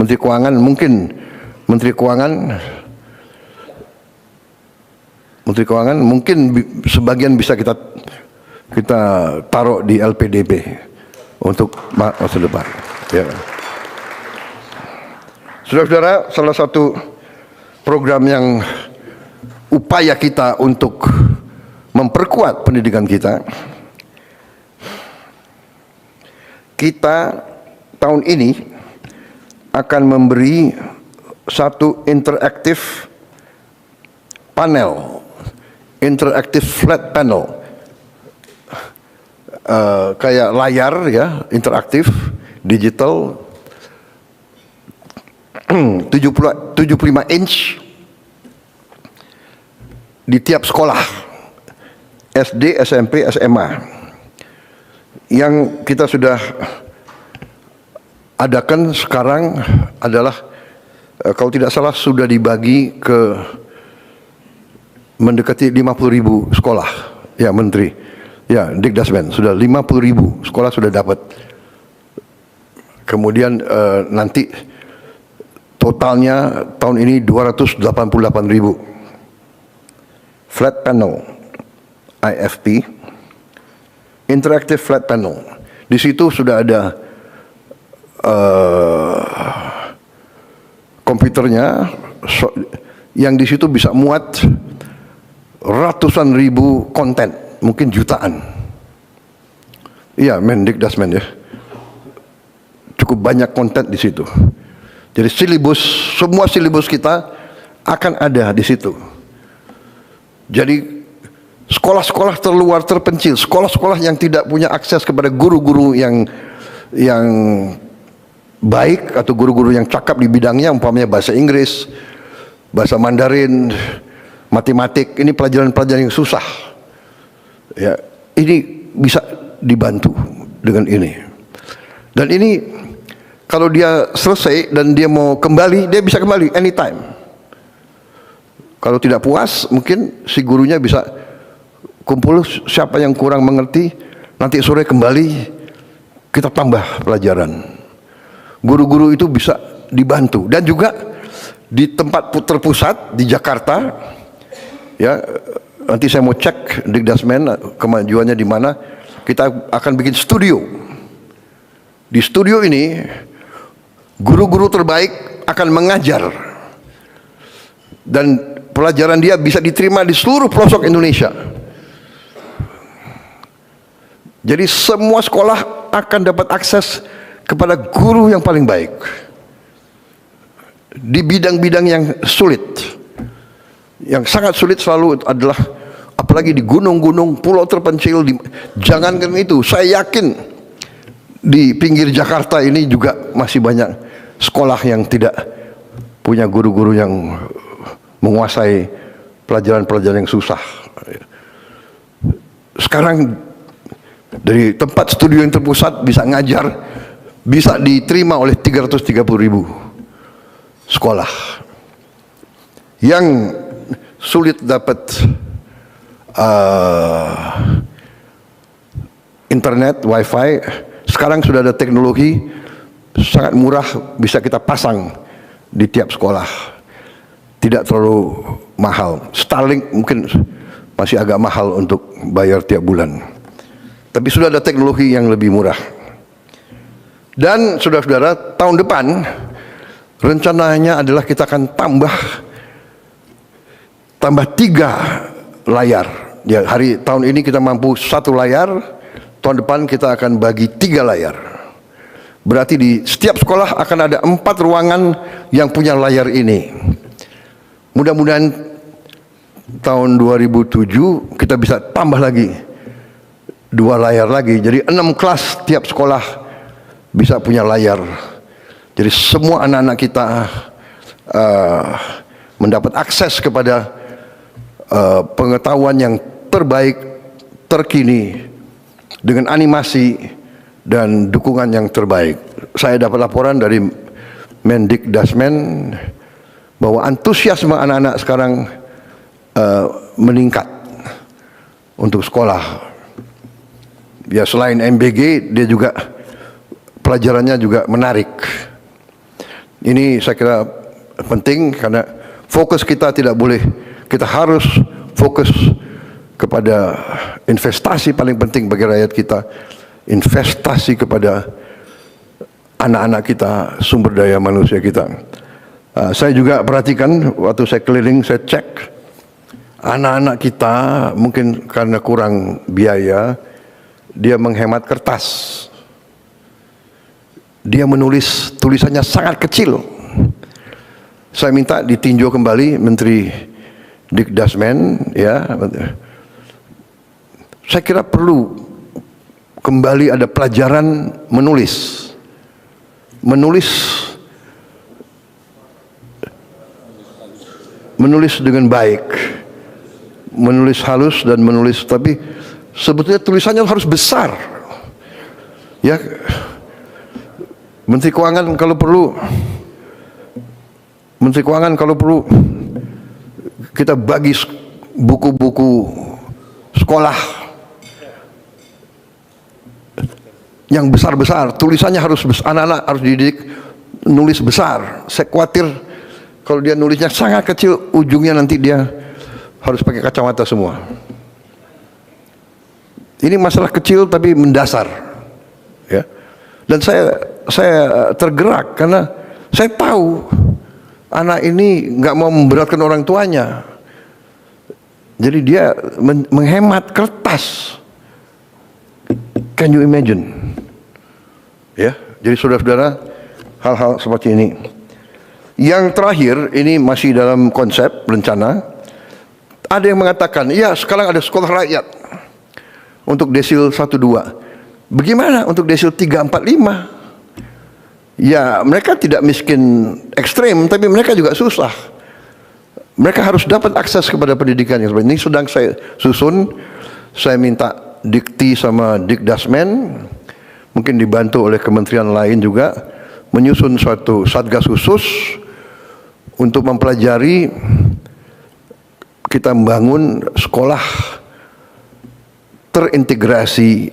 Menteri Keuangan. Mungkin Menteri Keuangan mungkin sebagian bisa kita taruh di LPDP untuk masa depan. Ya. Saudara-saudara, salah satu program yang upaya kita untuk memperkuat pendidikan kita tahun ini akan memberi satu interaktif panel, interaktif flat panel, kayak layar ya, interaktif, digital, 75 inch di tiap sekolah SD, SMP, SMA yang kita sudah adakan sekarang adalah kalau tidak salah sudah dibagi ke mendekati 50.000 sekolah ya, Menteri ya, Dikdasmen sudah 50.000 sekolah sudah dapat. Kemudian nanti totalnya tahun ini 288.000 flat panel, IFP, interactive flat panel. Di situ sudah ada komputernya, yang di situ bisa muat ratusan ribu konten, mungkin jutaan. Iya, Mendikdasmen ya, cukup banyak konten di situ. Jadi semua silibus kita akan ada di situ. Jadi sekolah-sekolah terluar terpencil, sekolah-sekolah yang tidak punya akses kepada guru-guru yang baik atau guru-guru yang cakap di bidangnya, umpamanya bahasa Inggris, bahasa Mandarin, matematik, ini pelajaran-pelajaran yang susah. Ya, ini bisa dibantu dengan ini. Dan ini kalau dia selesai dan dia mau kembali, dia bisa kembali anytime. Kalau tidak puas, mungkin si gurunya bisa kumpul siapa yang kurang mengerti, nanti sore kembali kita tambah pelajaran. Guru-guru itu bisa dibantu. Dan juga di tempat terpusat di Jakarta, ya, nanti saya mau cek Dikdasmen kemajuannya di mana. Kita akan bikin studio. Di studio ini guru-guru terbaik akan mengajar dan pelajaran dia bisa diterima di seluruh pelosok Indonesia. Jadi semua sekolah akan dapat akses kepada guru yang paling baik di bidang-bidang yang sulit. Yang sangat sulit selalu adalah apalagi di gunung-gunung, pulau terpencil. Jangankan itu, saya yakin di pinggir Jakarta ini juga masih banyak sekolah yang tidak punya guru-guru yang menguasai pelajaran-pelajaran yang susah. Sekarang dari tempat studio yang terpusat bisa ngajar, bisa diterima oleh 330.000 sekolah. Yang sulit dapat internet, wifi, sekarang sudah ada teknologi sangat murah, bisa kita pasang di tiap sekolah, tidak terlalu mahal. Starlink mungkin masih agak mahal untuk bayar tiap bulan, tapi sudah ada teknologi yang lebih murah. Dan saudara-saudara, tahun depan rencananya adalah kita akan tambah 3 layar. Ya, tahun ini kita mampu 1 layar, tahun depan kita akan bagi 3 layar. Berarti di setiap sekolah akan ada 4 ruangan yang punya layar ini. Mudah-mudahan tahun 2007 kita bisa tambah lagi 2 layar lagi. Jadi 6 kelas tiap sekolah bisa punya layar. Jadi semua anak-anak kita mendapat akses kepada pengetahuan yang terbaik, terkini, dengan animasi dan dukungan yang terbaik. Saya dapat laporan dari Mendikdasmen bahwa antusiasme anak-anak sekarang meningkat untuk sekolah. Ya, selain MBG, dia juga pelajarannya juga menarik. Ini saya kira penting karena fokus kita tidak boleh, kita harus fokus kepada investasi paling penting bagi rakyat kita, investasi kepada anak-anak kita, sumber daya manusia kita. Saya juga perhatikan waktu saya keliling, saya cek anak-anak kita mungkin karena kurang biaya, dia menghemat kertas. Dia menulis, tulisannya sangat kecil. Saya minta ditinjau kembali Menteri Dikdasmen, ya. Saya kira perlu kembali ada pelajaran menulis. Menulis dengan baik. Menulis halus dan menulis, tapi sebetulnya tulisannya harus besar. Ya. Menteri Keuangan kalau perlu kita bagi buku-buku sekolah yang besar-besar, tulisannya harus besar, anak-anak harus dididik nulis besar. Saya khawatir kalau dia nulisnya sangat kecil, ujungnya nanti dia harus pakai kacamata semua. Ini masalah kecil tapi mendasar, ya. Dan saya tergerak karena saya tahu anak ini nggak mau memberatkan orang tuanya. Jadi dia menghemat kertas. Can you imagine? Ya, jadi saudara-saudara, hal-hal seperti ini. Yang terakhir, ini masih dalam konsep rencana, ada yang mengatakan, ya sekarang ada sekolah rakyat untuk desil 1, 2. Bagaimana untuk desil 3, 4, 5? Ya mereka tidak miskin ekstrem, tapi mereka juga susah. Mereka harus dapat akses kepada pendidikan yang seperti ini. Sedang saya susun, saya minta Dikti sama Dikdasmen, mungkin dibantu oleh kementerian lain juga, menyusun suatu satgas khusus untuk mempelajari kita membangun sekolah terintegrasi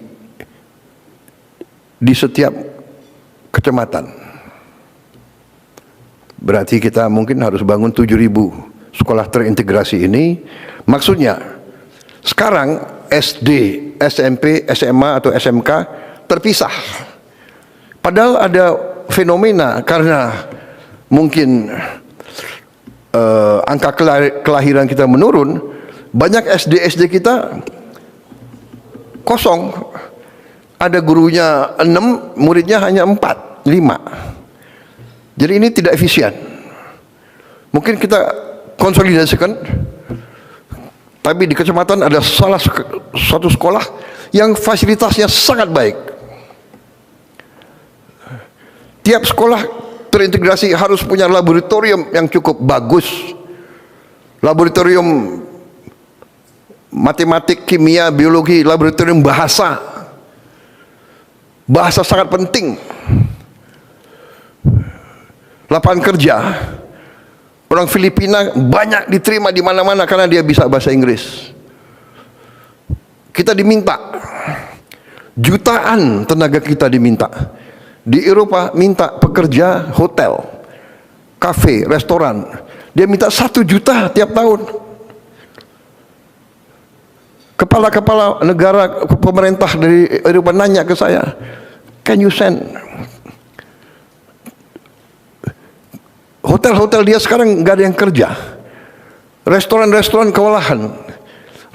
di setiap kecamatan. Berarti kita mungkin harus bangun 7.000 sekolah terintegrasi ini. Maksudnya sekarang SD, SMP, SMA atau SMK terpisah. Padahal ada fenomena karena mungkin angka kelahiran kita menurun, banyak SD kita kosong. Ada gurunya 6, muridnya hanya 4, 5. Jadi ini tidak efisien. Mungkin kita konsolidasikan, tapi di kecamatan ada salah satu sekolah yang fasilitasnya sangat baik. Tiap sekolah terintegrasi harus punya laboratorium yang cukup bagus, laboratorium matematik, kimia, biologi, laboratorium bahasa. Bahasa sangat penting. Lapangan kerja, orang Filipina banyak diterima di mana-mana karena dia bisa bahasa Inggris. Kita diminta, jutaan tenaga kita diminta. Di Eropa minta pekerja hotel, kafe, restoran. Dia minta 1 juta tiap tahun. Kepala-kepala negara, pemerintah dari Eropa nanya ke saya, can you send? Hotel-hotel dia sekarang nggak ada yang kerja. Restoran-restoran kewalahan.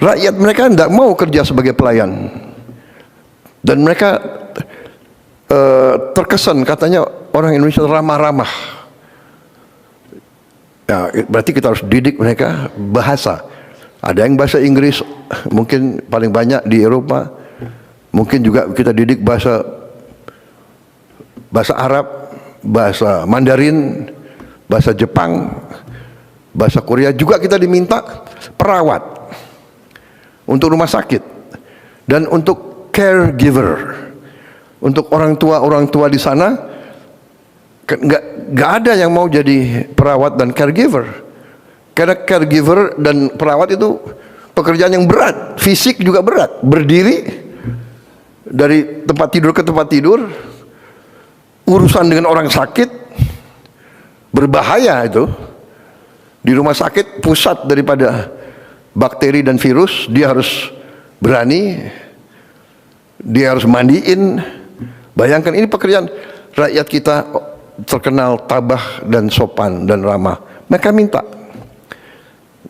Rakyat mereka tidak mau kerja sebagai pelayan. Dan mereka terkesan katanya orang Indonesia ramah-ramah. Ya, berarti kita harus didik mereka bahasa. Ada yang bahasa Inggris, mungkin paling banyak di Eropa. Mungkin juga kita didik bahasa Arab, bahasa Mandarin, bahasa Jepang, bahasa Korea. Juga kita diminta perawat untuk rumah sakit dan untuk caregiver, untuk orang tua di sana. Nggak ada yang mau jadi perawat dan caregiver, karena caregiver dan perawat itu pekerjaan yang berat, fisik juga berat, berdiri dari tempat tidur ke tempat tidur, urusan dengan orang sakit, berbahaya itu. Di rumah sakit pusat daripada bakteri dan virus, dia harus berani, dia harus mandiin. Bayangkan, ini pekerjaan. Rakyat kita terkenal tabah dan sopan dan ramah, mereka minta.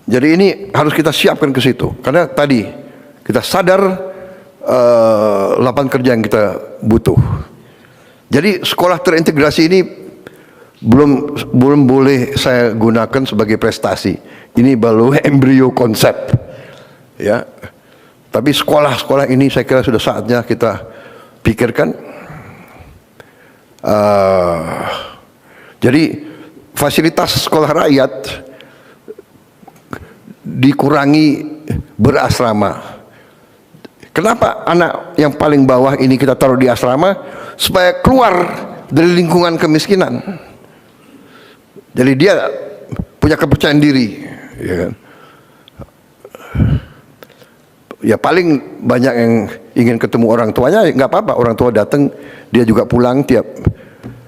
Jadi ini harus kita siapkan ke situ, karena tadi kita sadar lapangan kerja yang kita butuh. Jadi sekolah terintegrasi ini belum boleh saya gunakan sebagai prestasi. Ini baru embrio konsep, ya. Tapi sekolah-sekolah ini saya kira sudah saatnya kita pikirkan. Jadi fasilitas sekolah rakyat dikurangi berasrama. Kenapa anak yang paling bawah ini kita taruh di asrama? Supaya keluar dari lingkungan kemiskinan. Jadi dia punya kepercayaan diri, ya kan? Ya paling banyak yang ingin ketemu orang tuanya, nggak apa-apa, orang tua datang, dia juga pulang tiap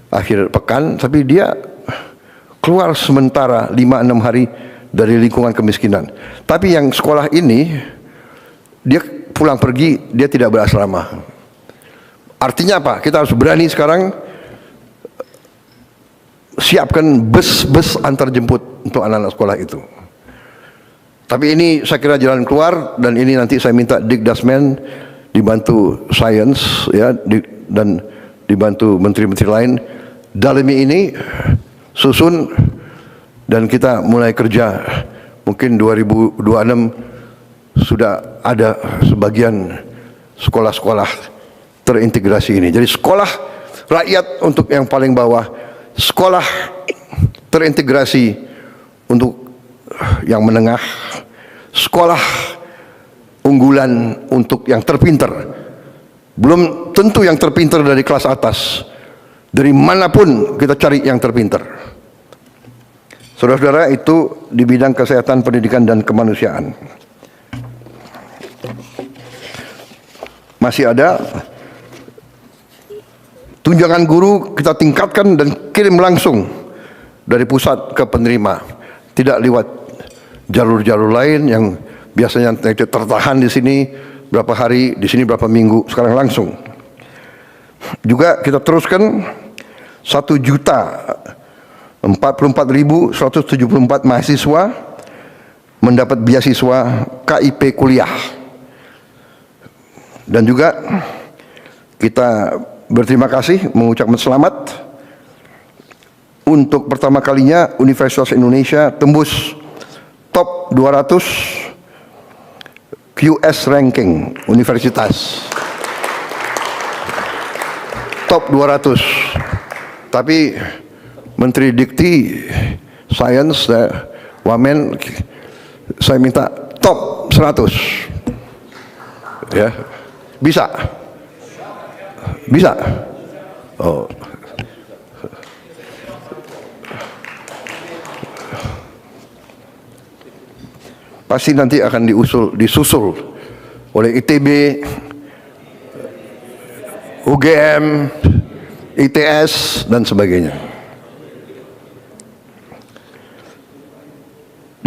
akhir pekan, tapi dia keluar sementara 5-6 hari dari lingkungan kemiskinan. Tapi yang sekolah ini, dia pulang pergi, dia tidak berasrama. Artinya apa? Kita harus berani sekarang siapkan bus-bus antar jemput untuk anak-anak sekolah itu. Tapi ini saya kira jalan keluar, dan ini nanti saya minta Dikdasmen dibantu Sains, ya, dan dibantu menteri-menteri lain. Dalami ini susun dan kita mulai kerja mungkin 2026 sudah ada sebagian sekolah-sekolah terintegrasi ini. Jadi sekolah rakyat untuk yang paling bawah, sekolah terintegrasi untuk yang menengah, sekolah unggulan untuk yang terpinter. Belum tentu yang terpinter dari kelas atas. Dari manapun kita cari yang terpinter. Saudara-saudara, itu di bidang kesehatan, pendidikan, dan kemanusiaan. Masih ada tunjangan guru kita tingkatkan dan kirim langsung dari pusat ke penerima, tidak lewat jalur-jalur lain yang biasanya tertahan di sini berapa hari, di sini berapa minggu, sekarang langsung. Juga kita teruskan 1.044.174 mahasiswa mendapat beasiswa KIP kuliah. Dan juga kita berterima kasih, mengucapkan selamat untuk pertama kalinya Universitas Indonesia tembus top 200 QS ranking universitas. Top 200. Tapi Menteri Dikti, Sains, Wamen, saya minta top 100. Ya. Bisa? Bisa? Oh. Pasti nanti akan disusul oleh ITB, UGM, ITS, dan sebagainya.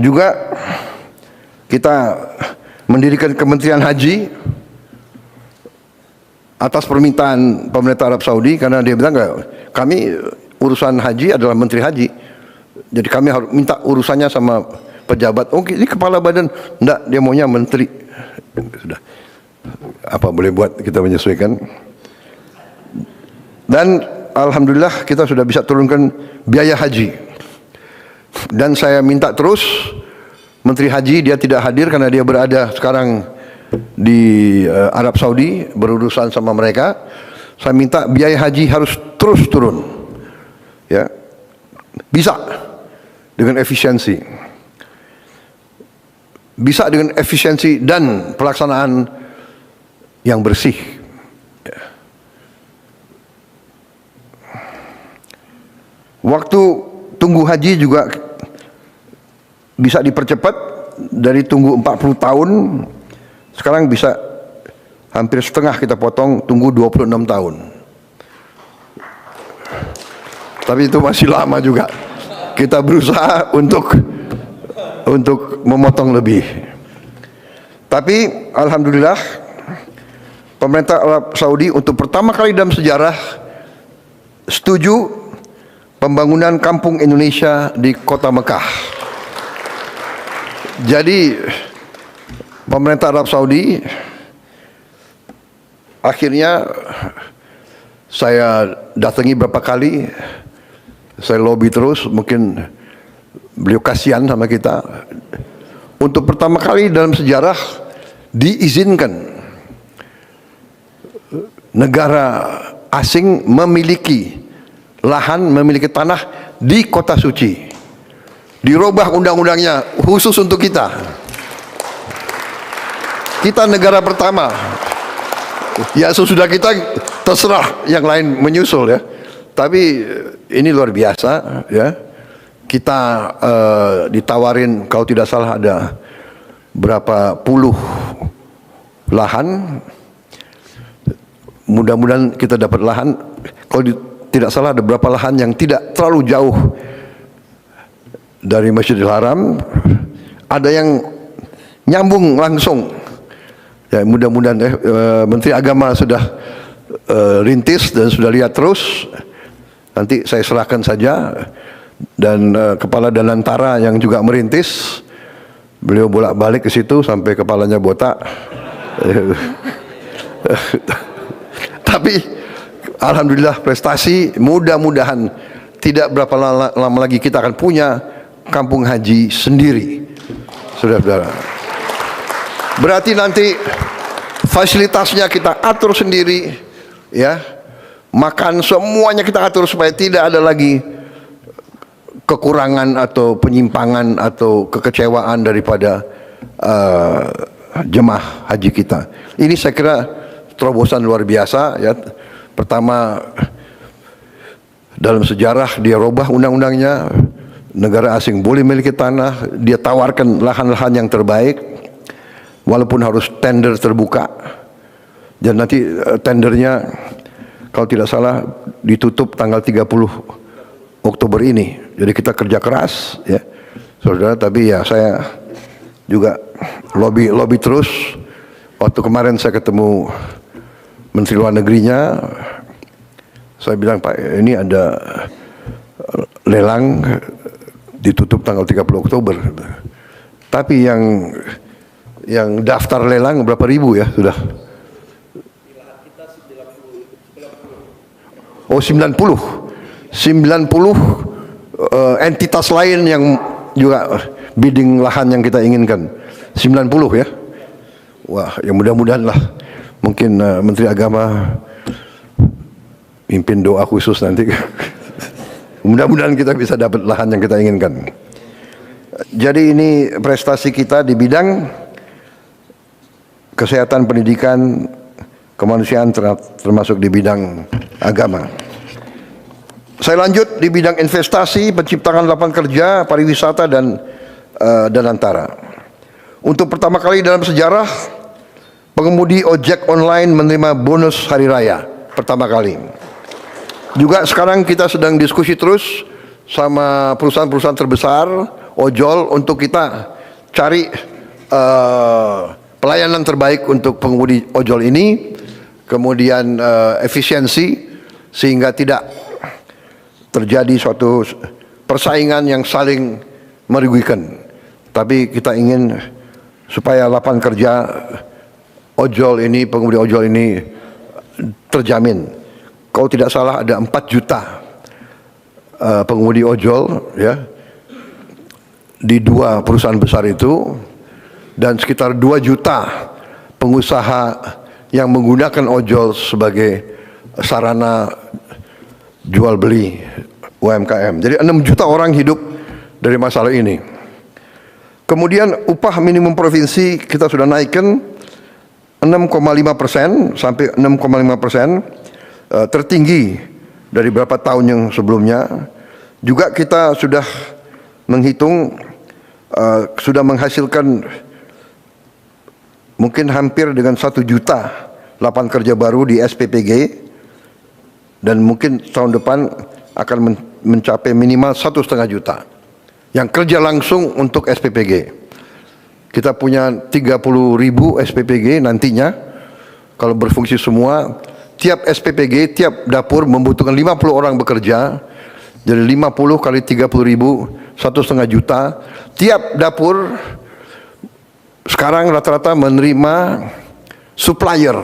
Juga kita mendirikan Kementerian Haji atas permintaan pemerintah Arab Saudi, karena dia bilang kami urusan haji adalah Menteri Haji, jadi kami harus minta urusannya sama pejabat. Oke, ini kepala badan, enggak, dia maunya menteri. Sudah, apa boleh buat, kita menyesuaikan. Dan alhamdulillah kita sudah bisa turunkan biaya haji. Dan saya minta terus Menteri Haji, dia tidak hadir karena dia berada sekarang di Arab Saudi berurusan sama mereka. Saya minta biaya haji harus terus turun, ya, bisa dengan efisiensi, bisa dengan efisiensi dan pelaksanaan yang bersih. Ya. Waktu tunggu haji juga bisa dipercepat dari tunggu 40 tahun. Sekarang bisa hampir setengah kita potong, tunggu 26 tahun. Tapi itu masih lama juga. Kita berusaha untuk memotong lebih. Tapi alhamdulillah pemerintah Arab Saudi untuk pertama kali dalam sejarah setuju pembangunan kampung Indonesia di kota Mekah. Jadi pemerintah Arab Saudi akhirnya saya datangi beberapa kali, saya lobby terus, mungkin beliau kasihan sama kita. Untuk pertama kali dalam sejarah diizinkan negara asing memiliki lahan, memiliki tanah di kota suci. Dirubah undang-undangnya khusus untuk kita. Kita negara pertama. Ya sesudah kita terserah yang lain menyusul ya. Tapi ini luar biasa ya. Kita ditawarin kalau tidak salah ada berapa puluh lahan. Mudah-mudahan kita dapat lahan. Kalau tidak salah ada berapa lahan yang tidak terlalu jauh dari Masjidil Haram, ada yang nyambung langsung. Ya mudah-mudahan Menteri Agama sudah rintis dan sudah lihat terus. Nanti saya serahkan saja, dan Kepala Danantara yang juga merintis, beliau bolak-balik ke situ sampai kepalanya botak. Tapi alhamdulillah prestasi, mudah-mudahan tidak berapa lama lagi kita akan punya kampung haji sendiri. saudara-saudara. Berarti nanti fasilitasnya kita atur sendiri, ya. Makan semuanya kita atur supaya tidak ada lagi kekurangan atau penyimpangan atau kekecewaan daripada jemaah haji kita. Ini saya kira terobosan luar biasa, ya. Pertama, dalam sejarah dia robah undang-undangnya, negara asing boleh memiliki tanah, dia tawarkan lahan-lahan yang terbaik walaupun harus tender terbuka, dan nanti tendernya kalau tidak salah ditutup tanggal 30 Oktober ini. Jadi kita kerja keras, ya saudara, tapi ya saya juga lobby terus. Waktu kemarin saya ketemu Menteri Luar Negerinya, saya bilang, Pak, ini ada lelang ditutup tanggal 30 Oktober. Tapi yang daftar lelang berapa ribu ya sudah? Oh, 90 entitas lain yang juga bidding lahan yang kita inginkan. 90 ya. Wah, ya mudah-mudahan lah. Mungkin Menteri Agama pimpin doa khusus nanti. Mudah-mudahan kita bisa dapat lahan yang kita inginkan. Jadi ini prestasi kita di bidang kesehatan, pendidikan, kemanusiaan, termasuk di bidang agama. Saya lanjut di bidang investasi, penciptaan lapangan kerja, pariwisata dan antara. Untuk pertama kali dalam sejarah, pengemudi ojek online menerima bonus hari raya pertama kali. Juga sekarang kita sedang diskusi terus sama perusahaan-perusahaan terbesar ojol untuk kita cari pelayanan terbaik untuk pengemudi ojol ini, kemudian efisiensi sehingga tidak terjadi suatu persaingan yang saling merugikan. Tapi kita ingin supaya lapangan kerja ojol ini, pengemudi ojol ini terjamin. Kalau tidak salah ada 4 juta pengemudi ojol, ya, di 2 perusahaan besar itu, dan sekitar 2 juta pengusaha yang menggunakan ojol sebagai sarana jual beli UMKM. Jadi 6 juta orang hidup dari masalah ini. Kemudian upah minimum provinsi kita sudah naikkan 6,5% sampai 6,5%, tertinggi dari beberapa tahun yang sebelumnya. Juga kita sudah menghitung, sudah menghasilkan mungkin hampir dengan 1 juta lapangan kerja baru di SPPG, dan mungkin tahun depan akan mencapai minimal 1,5 juta yang kerja langsung untuk SPPG. Kita punya 30.000 SPPG nantinya kalau berfungsi semua. Tiap SPPG, tiap dapur membutuhkan 50 orang bekerja. Jadi 50 kali 30.000, 1,5 juta. Tiap dapur sekarang rata-rata menerima supplier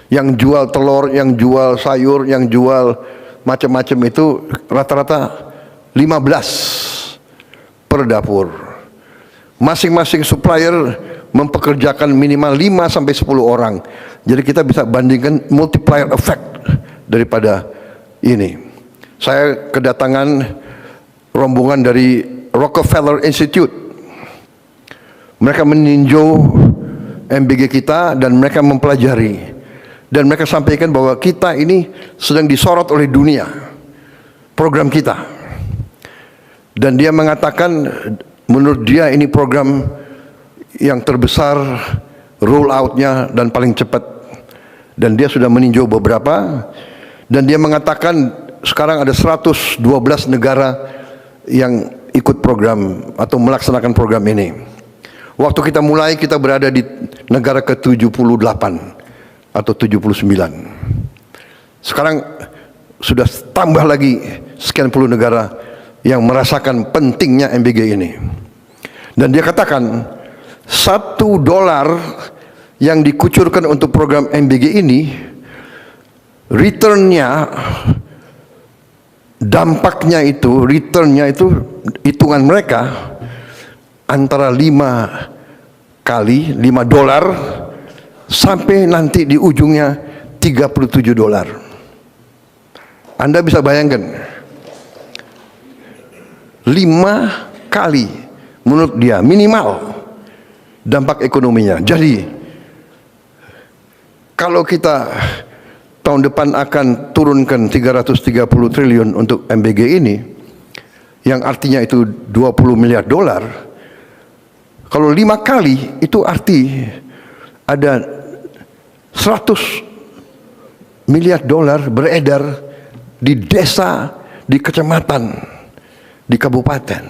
yang jual telur, yang jual sayur, yang jual macam-macam, itu rata-rata 15 per dapur. Masing-masing supplier mempekerjakan minimal 5 sampai 10 orang. Jadi kita bisa bandingkan multiplier effect daripada ini. Saya kedatangan rombongan dari Rockefeller Institute. Mereka meninjau MBG kita dan mereka mempelajari. Dan mereka sampaikan bahwa kita ini sedang disorot oleh dunia, program kita. Dan dia mengatakan menurut dia ini program yang terbesar, roll out-nya dan paling cepat. Dan dia sudah meninjau beberapa, dan dia mengatakan sekarang ada 112 negara yang ikut program atau melaksanakan program ini. Waktu kita mulai, kita berada di negara ke-78 atau 79. Sekarang sudah tambah lagi sekian puluh negara yang merasakan pentingnya MBG ini. Dan dia katakan $1 yang dikucurkan untuk program MBG ini, returnnya, dampaknya itu, returnnya itu, hitungan mereka antara 5 kali, $5 sampai nanti di ujungnya $37. Anda bisa bayangkan 5 kali menurut dia minimal dampak ekonominya. Jadi kalau kita tahun depan akan turunkan 330 triliun untuk MBG ini, yang artinya itu $20 miliar, kalau 5 kali itu arti ada $100 miliar beredar di desa, di kecamatan, di kabupaten.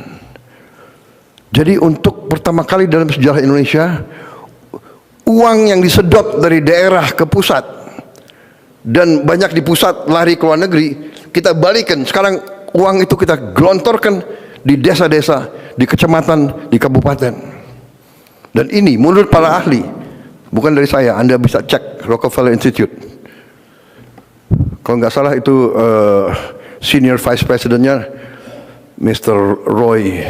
Jadi untuk pertama kali dalam sejarah Indonesia, uang yang disedot dari daerah ke pusat dan banyak di pusat lari ke luar negeri, kita balikan. Sekarang uang itu kita gelontorkan di desa-desa, di kecamatan, di kabupaten. Dan ini menurut para ahli, bukan dari saya, Anda bisa cek Rockefeller Institute. Kalau nggak salah itu senior vice presidentnya Mr. Roy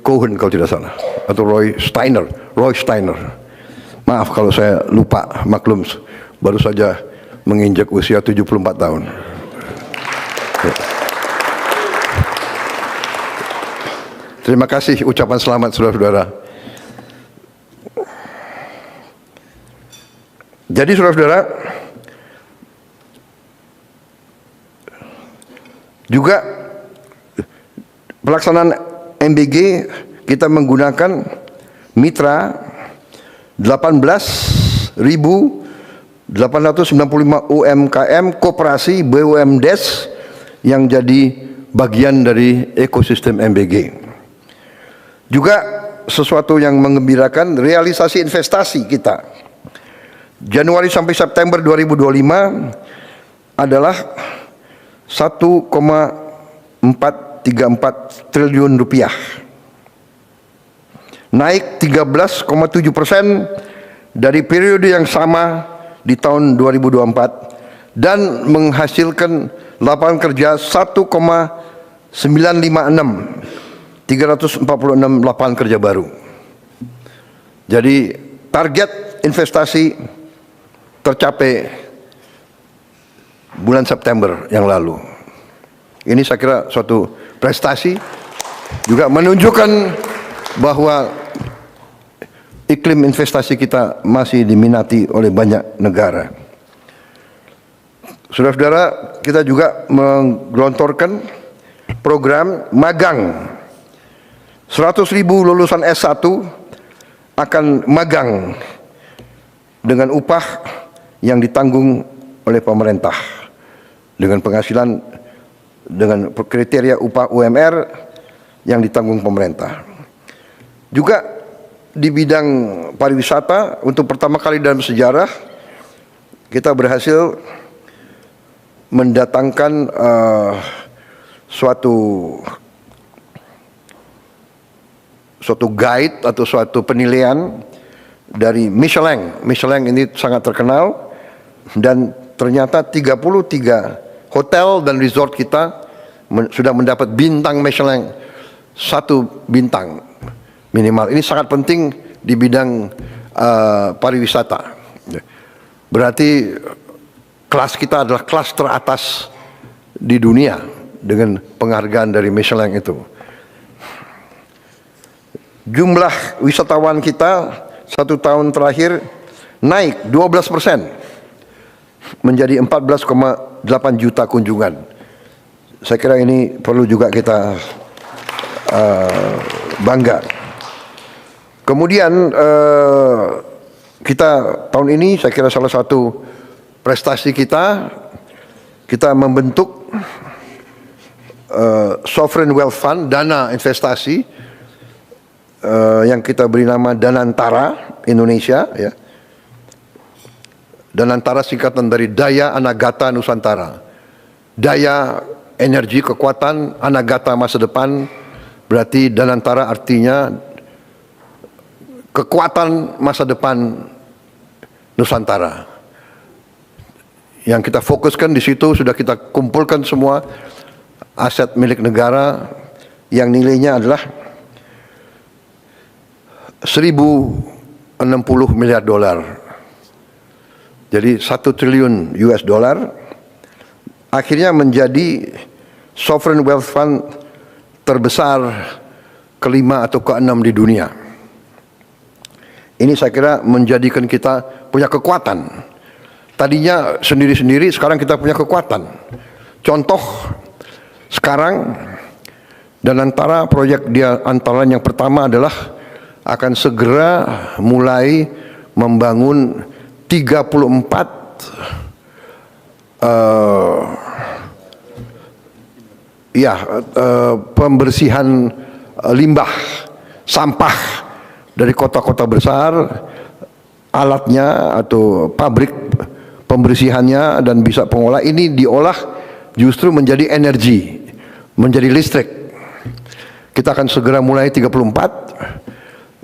Cohen kalau tidak salah, atau Roy Steiner. Maaf kalau saya lupa, maklum baru saja menginjak usia 74 tahun. Terima kasih ucapan selamat saudara-saudara. Jadi saudara-saudara, juga pelaksanaan MBG kita menggunakan mitra 18.895 UMKM koperasi BUMDes yang jadi bagian dari ekosistem MBG. Juga sesuatu yang mengembirakan, realisasi investasi kita Januari sampai September 2025 adalah 1,434 triliun rupiah, naik 13,7% dari periode yang sama di tahun 2024 dan menghasilkan lapangan kerja 1,956, 346 lapangan kerja baru. Jadi target investasi tercapai bulan September yang lalu. Ini saya kira suatu prestasi, juga menunjukkan bahwa iklim investasi kita masih diminati oleh banyak negara. Saudara-saudara, kita juga menggelontorkan program magang. 100.000 lulusan S1 akan magang dengan upah yang ditanggung oleh pemerintah, dengan penghasilan dengan kriteria upah UMR yang ditanggung pemerintah. Juga di bidang pariwisata, untuk pertama kali dalam sejarah kita berhasil mendatangkan suatu guide atau suatu penilaian dari Michelin. Michelin ini sangat terkenal, dan ternyata 33 hotel dan resort kita sudah mendapat bintang Michelin, 1 bintang minimal. Ini sangat penting di bidang pariwisata. Berarti kelas kita adalah kelas teratas di dunia dengan penghargaan dari Michelin itu. Jumlah wisatawan kita 1 tahun terakhir naik 12% menjadi 14,8 juta kunjungan. Saya kira ini perlu juga kita bangga. Kemudian kita tahun ini saya kira salah satu prestasi kita membentuk Sovereign Wealth Fund, dana investasi yang kita beri nama Danantara Indonesia, ya. Danantara singkatan dari Daya Anagata Nusantara. Daya energi kekuatan, Anagata masa depan, berarti Danantara artinya kekuatan masa depan Nusantara. Yang kita fokuskan di situ, sudah kita kumpulkan semua aset milik negara yang nilainya adalah 1.060 miliar dolar. Jadi 1 triliun US dollar akhirnya menjadi sovereign wealth fund terbesar kelima atau keenam di dunia. Ini saya kira menjadikan kita punya kekuatan. Tadinya sendiri-sendiri, sekarang kita punya kekuatan. Contoh sekarang, dan antara proyek dia antara yang pertama adalah akan segera mulai membangun 34 pembersihan limbah sampah dari kota-kota besar, alatnya atau pabrik pembersihannya dan bisa pengolah ini diolah justru menjadi energi, menjadi listrik. Kita akan segera mulai 34.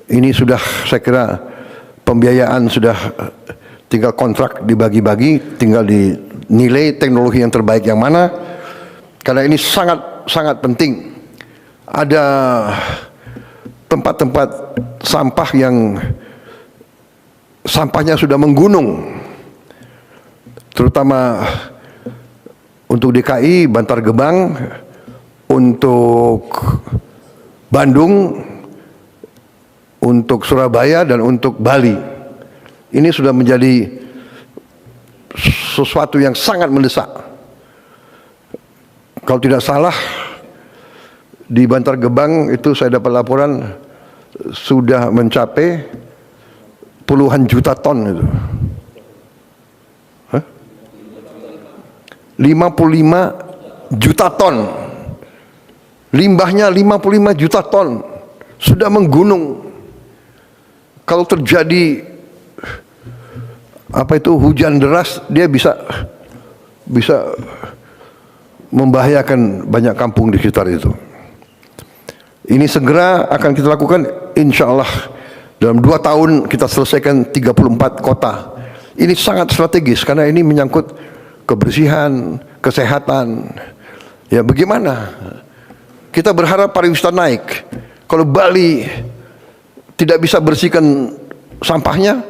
Ini sudah saya kira pembiayaan sudah tinggal kontrak dibagi-bagi, tinggal dinilai teknologi yang terbaik yang mana. Karena ini sangat penting. Ada tempat-tempat sampah yang sampahnya sudah menggunung, terutama untuk DKI, Bantar Gebang, untuk Bandung, untuk Surabaya, dan untuk Bali. Ini sudah menjadi sesuatu yang sangat mendesak. Kalau tidak salah, di Bantar Gebang itu saya dapat laporan sudah mencapai puluhan juta ton itu. 55 juta ton. Limbahnya 55 juta ton. Sudah menggunung. Kalau terjadi hujan deras, dia bisa membahayakan banyak kampung di sekitar itu. Ini segera akan kita lakukan, insya Allah dalam 2 tahun kita selesaikan 34 kota. Ini sangat strategis karena ini menyangkut kebersihan, kesehatan. Ya bagaimana? Kita berharap pariwisata naik. Kalau Bali tidak bisa bersihkan sampahnya,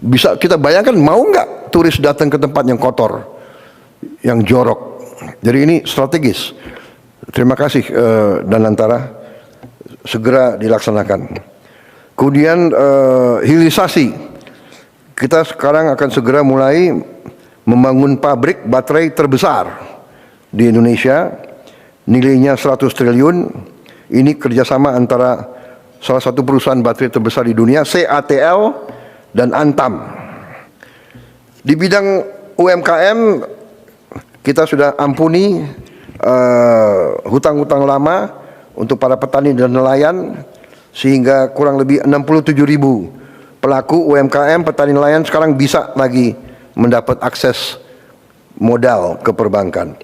bisa kita bayangkan mau nggak turis datang ke tempat yang kotor, yang jorok. Jadi ini strategis. Terima kasih Danantara, segera dilaksanakan. Kemudian hilirisasi, kita sekarang akan segera mulai membangun pabrik baterai terbesar di Indonesia, nilainya 100 triliun. Ini kerjasama antara salah satu perusahaan baterai terbesar di dunia, CATL dan Antam. Di bidang UMKM kita sudah ampuni hutang-hutang lama untuk para petani dan nelayan, sehingga kurang lebih 67.000 pelaku UMKM petani nelayan sekarang bisa lagi mendapat akses modal ke perbankan.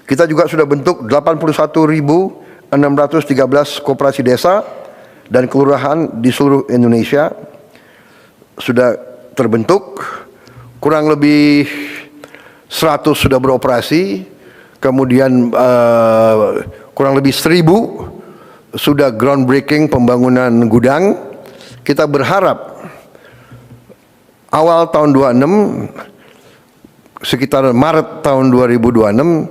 Kita juga sudah bentuk 81.613 koperasi desa dan kelurahan di seluruh Indonesia sudah terbentuk, kurang lebih 100 sudah beroperasi, kemudian kurang lebih 1.000 sudah groundbreaking pembangunan gudang. Kita berharap awal tahun 26, sekitar Maret tahun 2026,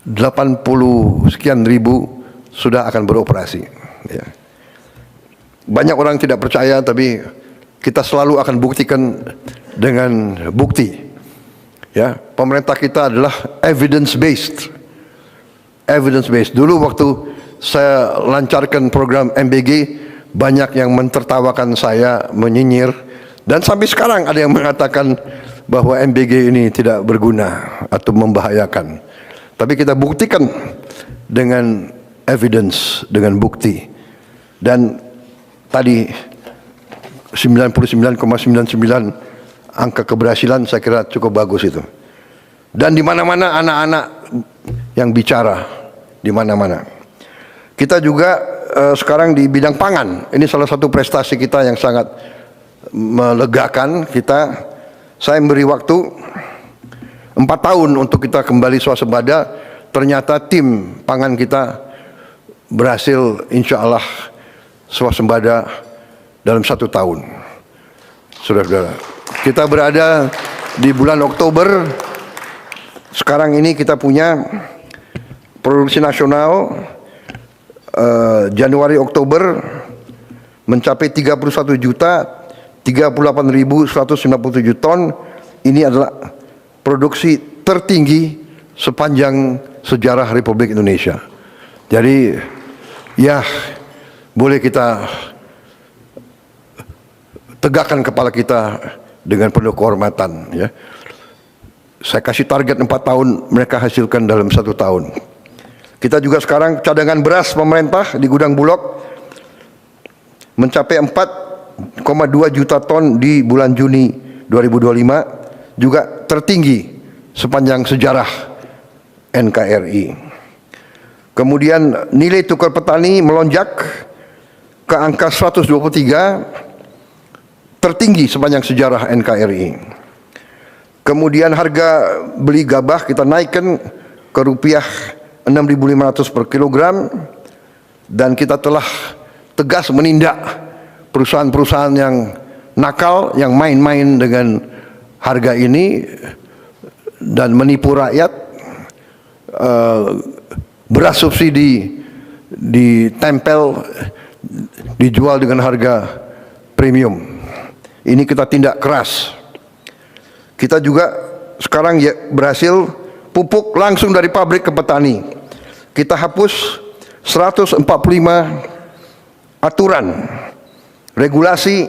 80 sekian ribu sudah akan beroperasi. Ya. Banyak orang tidak percaya, tapi kita selalu akan buktikan dengan bukti. Ya, pemerintah kita adalah evidence based. Evidence based. Dulu waktu saya lancarkan program MBG, banyak yang mentertawakan saya, menyinyir, dan sampai sekarang ada yang mengatakan bahwa MBG ini tidak berguna atau membahayakan. Tapi kita buktikan dengan evidence, dengan bukti. Dan tadi 99,99 angka keberhasilan saya kira cukup bagus itu. Dan di mana-mana anak-anak yang bicara, di mana-mana. Kita juga sekarang di bidang pangan. Ini salah satu prestasi kita yang sangat melegakan kita. Saya memberi waktu 4 tahun untuk kita kembali swasembada. Ternyata tim pangan kita berhasil, insya Allah swasembada dalam 1 tahun. Saudara-saudara, kita berada di bulan Oktober. Sekarang ini kita punya produksi nasional Januari Oktober mencapai 31.038.157 ton. Ini adalah produksi tertinggi sepanjang sejarah Republik Indonesia. Jadi ya, boleh kita tegakkan kepala kita dengan penuh kehormatan, ya. Saya kasih target 4 tahun, mereka hasilkan dalam 1 tahun. Kita juga sekarang cadangan beras pemerintah di gudang Bulog mencapai 4,2 juta ton di bulan Juni 2025, juga tertinggi sepanjang sejarah NKRI. Kemudian nilai tukar petani melonjak ke angka 123, tertinggi sepanjang sejarah NKRI. Kemudian harga beli gabah kita naikkan ke rupiah 6.500 per kilogram, dan kita telah tegas menindak perusahaan-perusahaan yang nakal, yang main-main dengan harga ini dan menipu rakyat. Beras subsidi ditempel, dijual dengan harga premium. Ini kita tindak keras. Kita juga sekarang ya berhasil pupuk langsung dari pabrik ke petani. Kita hapus 145 aturan regulasi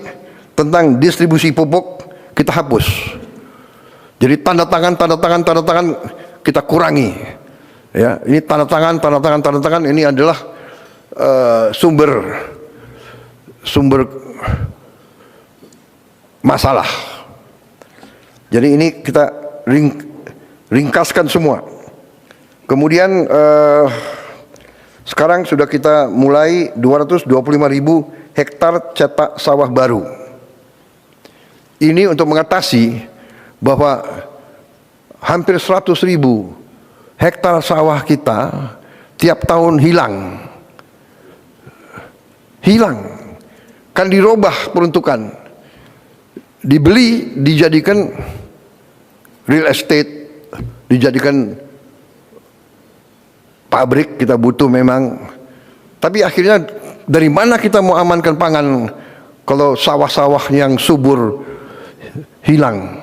tentang distribusi pupuk, kita hapus. Jadi tanda tangan kita kurangi. Ya, ini tanda tangan ini adalah sumber masalah. Jadi ini kita ringkaskan semua. Kemudian sekarang sudah kita mulai 225.000 hektar cetak sawah baru. Ini untuk mengatasi bahwa hampir 100.000 hektar sawah kita tiap tahun hilang. Kan dirubah peruntukan, dibeli, dijadikan real estate, dijadikan pabrik. Kita butuh memang, tapi akhirnya dari mana kita mau amankan pangan kalau sawah-sawah yang subur hilang?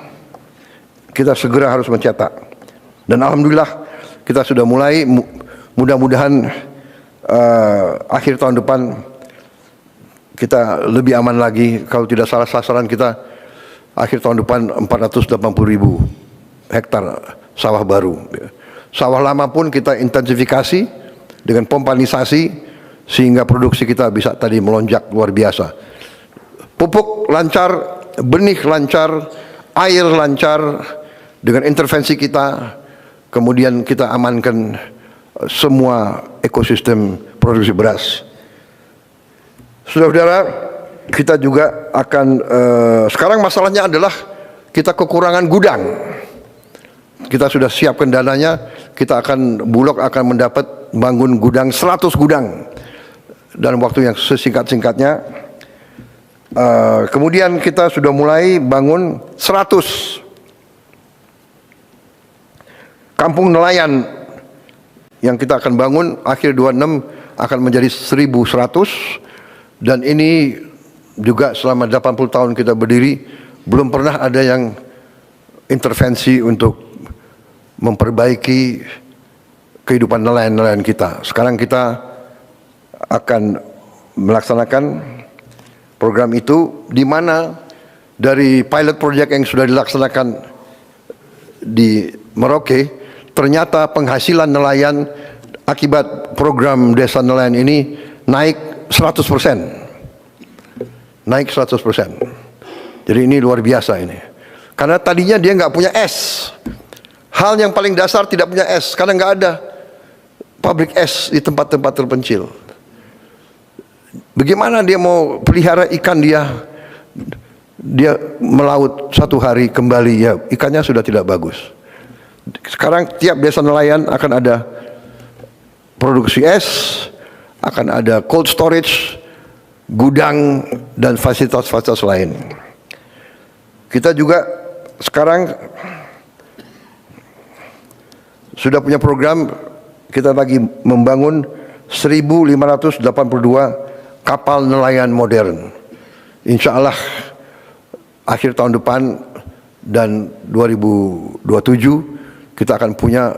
Kita segera harus mencetak. Dan alhamdulillah kita sudah mulai, mudah-mudahan akhir tahun depan kita lebih aman lagi. Kalau tidak salah sasaran kita akhir tahun depan 480.000 hektar sawah baru. Sawah lama pun kita intensifikasi dengan pompanisasi sehingga produksi kita bisa tadi melonjak luar biasa. Pupuk lancar, benih lancar, air lancar dengan intervensi kita. Kemudian kita amankan semua ekosistem produksi beras. Saudara-saudara, kita juga akan sekarang masalahnya adalah kita kekurangan gudang. Kita sudah siapkan dananya, Bulog akan mendapat bangun gudang 100 gudang dalam waktu yang sesingkat-singkatnya. Kemudian kita sudah mulai bangun 100 kampung nelayan yang kita akan bangun akhir 26 akan menjadi 1.100, dan ini juga selama 80 tahun kita berdiri belum pernah ada yang intervensi untuk memperbaiki kehidupan nelayan-nelayan kita. Sekarang kita akan melaksanakan program itu, di mana dari pilot project yang sudah dilaksanakan di Merauke, ternyata penghasilan nelayan akibat program desa nelayan ini naik 100%. Naik 100%. Jadi ini luar biasa ini. Karena tadinya dia nggak punya es. Hal yang paling dasar tidak punya es, karena nggak ada pabrik es di tempat-tempat terpencil. Bagaimana dia mau pelihara ikan dia melaut satu hari kembali, ya ikannya sudah tidak bagus. Sekarang tiap desa nelayan akan ada produksi es, akan ada cold storage, gudang, dan fasilitas-fasilitas lain. Kita juga sekarang sudah punya program, kita lagi membangun 1.582 kapal nelayan modern. Insya Allah akhir tahun depan dan 2027 kita akan punya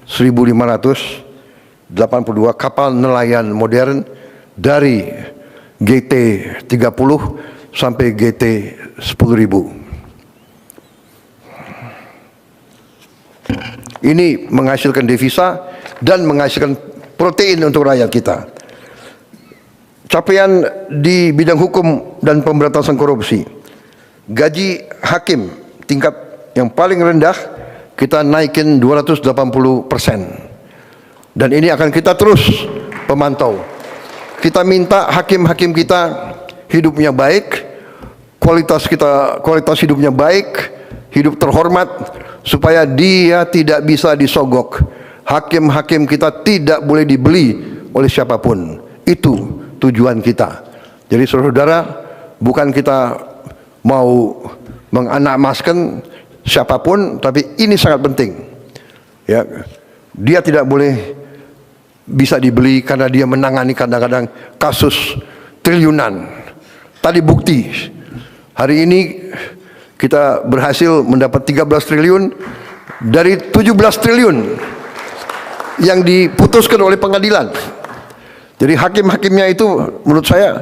1.582 kapal nelayan modern dari GT 30 sampai GT 10.000. Ini menghasilkan devisa dan menghasilkan protein untuk rakyat kita. Capaian di bidang hukum dan pemberantasan korupsi. Gaji hakim tingkat yang paling rendah kita naikin 280%. Dan ini akan kita terus pemantau. Kita minta hakim-hakim kita hidupnya baik, kualitas hidupnya baik, hidup terhormat, supaya dia tidak bisa disogok. Hakim-hakim kita tidak boleh dibeli oleh siapapun. Itu tujuan kita. Jadi saudara, bukan kita mau menganakmaskan siapapun, tapi ini sangat penting. Ya, dia tidak boleh bisa dibeli karena dia menangani kadang-kadang kasus triliunan. Tadi bukti, hari ini kita berhasil mendapat 13 triliun dari 17 triliun yang diputuskan oleh pengadilan. Jadi hakim-hakimnya itu menurut saya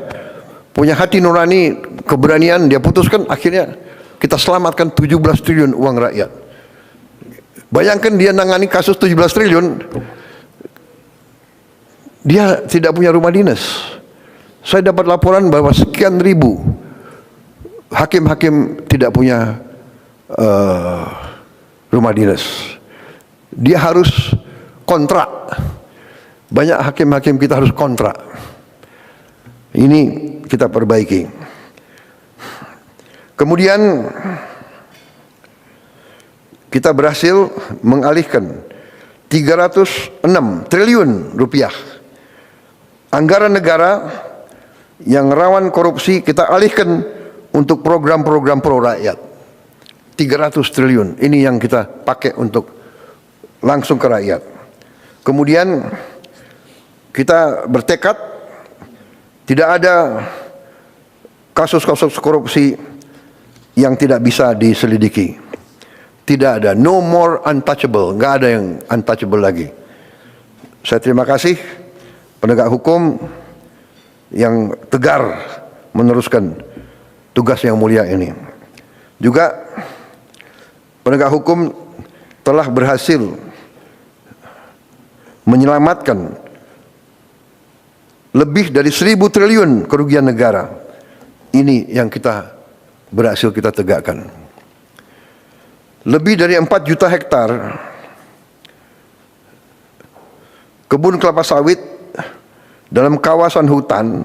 punya hati nurani, keberanian, dia putuskan, akhirnya kita selamatkan 17 triliun uang rakyat. Bayangkan dia nangani kasus 17 triliun, dia tidak punya rumah dinas. Saya dapat laporan bahwa sekian ribu hakim-hakim tidak punya rumah dinas. Dia harus kontrak. Banyak hakim-hakim kita harus kontrak. Ini kita perbaiki. Kemudian kita berhasil mengalihkan 306 triliun rupiah anggaran negara yang rawan korupsi, kita alihkan untuk program-program pro rakyat. 300 triliun ini yang kita pakai untuk langsung ke rakyat. Kemudian kita bertekad tidak ada kasus-kasus korupsi yang tidak bisa diselidiki. Tidak ada, no more untouchable, nggak ada yang untouchable lagi. Saya terima kasih penegak hukum yang tegar meneruskan tugas yang mulia ini. Juga penegak hukum telah berhasil menyelamatkan lebih dari 1.000 triliun kerugian negara. Ini yang kita berhasil kita tegakkan. Lebih dari 4 juta hektar kebun kelapa sawit dalam kawasan hutan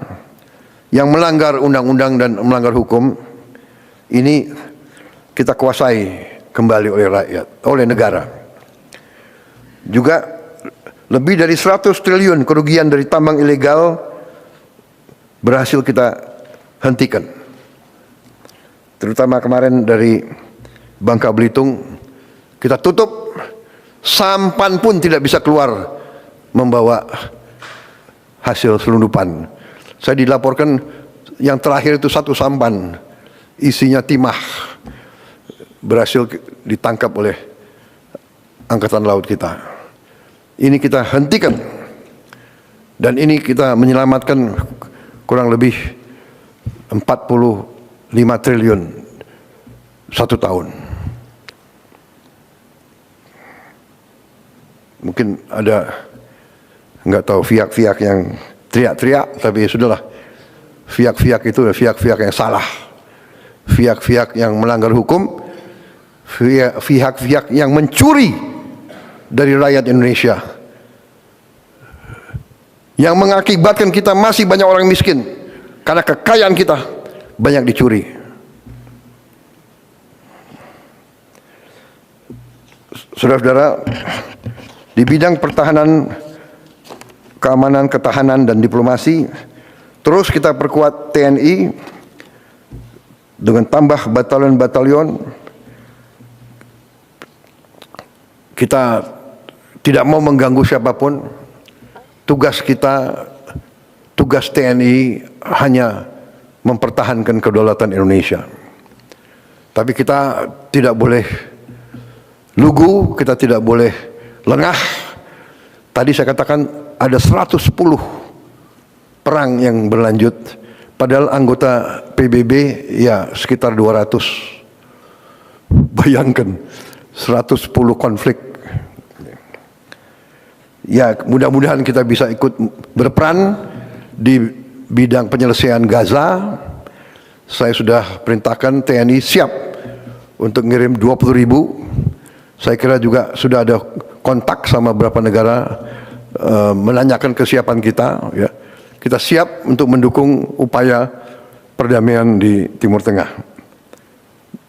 yang melanggar undang-undang dan melanggar hukum, ini kita kuasai kembali oleh rakyat, oleh negara. Juga lebih dari 100 triliun kerugian dari tambang ilegal berhasil kita hentikan. Terutama kemarin dari Bangka Belitung, kita tutup, sampan pun tidak bisa keluar membawa hasil selundupan. Saya dilaporkan yang terakhir itu 1 sampan, isinya timah, berhasil ditangkap oleh Angkatan Laut kita. Ini kita hentikan, dan ini kita menyelamatkan kurang lebih 45 triliun 1 tahun. Mungkin ada nggak tahu pihak-pihak yang teriak-teriak, tapi sudahlah. Pihak-pihak itu pihak-pihak yang salah, pihak-pihak yang melanggar hukum, pihak-pihak yang mencuri dari rakyat Indonesia, yang mengakibatkan kita masih banyak orang miskin karena kekayaan kita banyak dicuri. Saudara-saudara, di bidang pertahanan, keamanan, ketahanan, dan diplomasi Terus kita perkuat TNI dengan tambah batalion-batalion. Kita tidak mau mengganggu siapapun. Tugas kita, tugas TNI hanya mempertahankan kedaulatan Indonesia. Tapi kita tidak boleh lugu, kita tidak boleh lengah. Tadi saya katakan ada 110 perang yang berlanjut, padahal anggota PBB ya sekitar 200. Bayangkan 110 konflik. Ya, mudah-mudahan kita bisa ikut berperan di bidang penyelesaian Gaza. Saya sudah perintahkan TNI siap untuk ngirim 20.000. Saya kira juga sudah ada kontak sama beberapa negara menanyakan kesiapan kita. Ya. Kita siap untuk mendukung upaya perdamaian di Timur Tengah.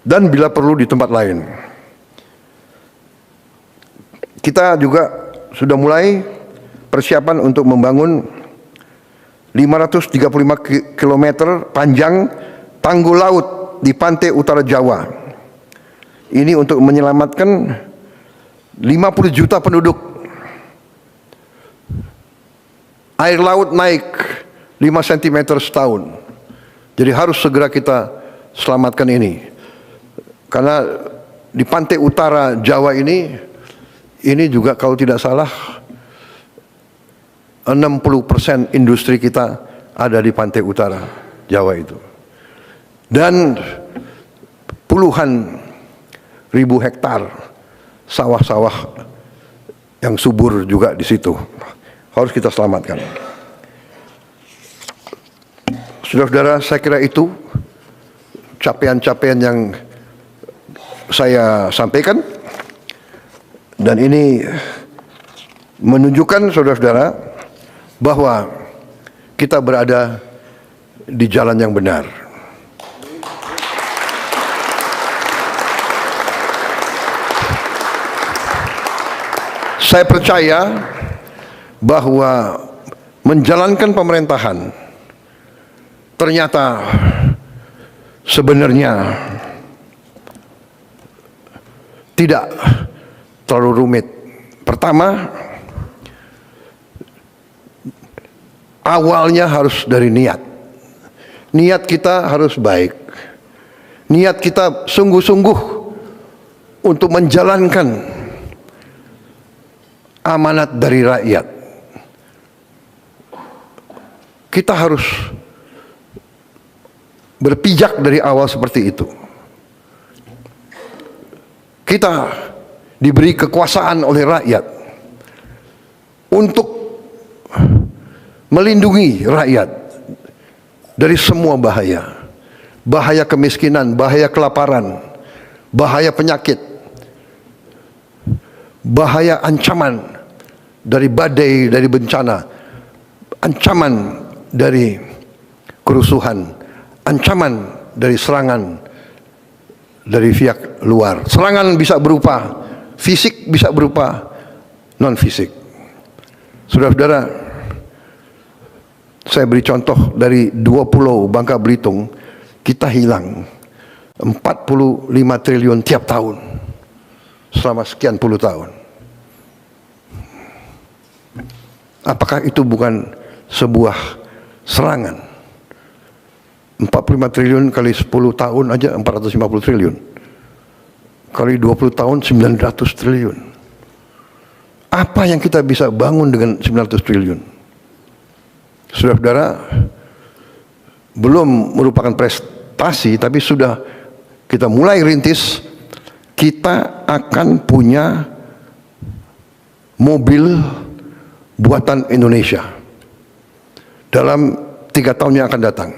Dan bila perlu di tempat lain. Kita juga sudah mulai persiapan untuk membangun 535 km panjang tanggul laut di pantai utara Jawa. Ini untuk menyelamatkan 50 juta penduduk. Air laut naik 5 cm setahun. Jadi harus segera kita selamatkan ini. Karena di pantai utara Jawa ini juga kalau tidak salah 60% industri kita ada di pantai utara Jawa itu. Dan puluhan ribu hektar sawah-sawah yang subur juga di situ. Harus kita selamatkan. Saudara-saudara, saya kira itu capaian-capaian yang saya sampaikan. Dan ini menunjukkan saudara-saudara bahwa kita berada di jalan yang benar. Saya percaya bahwa menjalankan pemerintahan ternyata sebenarnya tidak terlalu rumit. Pertama, awalnya harus dari niat. Niat kita harus baik. Niat kita sungguh-sungguh untuk menjalankan amanat dari rakyat. Kita harus berpijak dari awal seperti itu. Kita diberi kekuasaan oleh rakyat untuk melindungi rakyat dari semua bahaya. Bahaya kemiskinan, bahaya kelaparan, bahaya penyakit, bahaya ancaman dari badai, dari bencana, ancaman dari kerusuhan, ancaman dari serangan dari pihak luar. Serangan bisa berupa fisik, bisa berupa non fisik. Saudara-saudara, saya beri contoh dari 2 pulau Bangka Belitung, kita hilang 45 triliun tiap tahun selama sekian puluh tahun. Apakah itu bukan sebuah serangan? 45 triliun kali 10 tahun aja 450 triliun. Kali 20 tahun 900 triliun. Apa yang kita bisa bangun dengan 900 triliun? Saudara-saudara, belum merupakan prestasi, tapi sudah kita mulai rintis. Kita akan punya mobil buatan Indonesia dalam 3 tahun yang akan datang.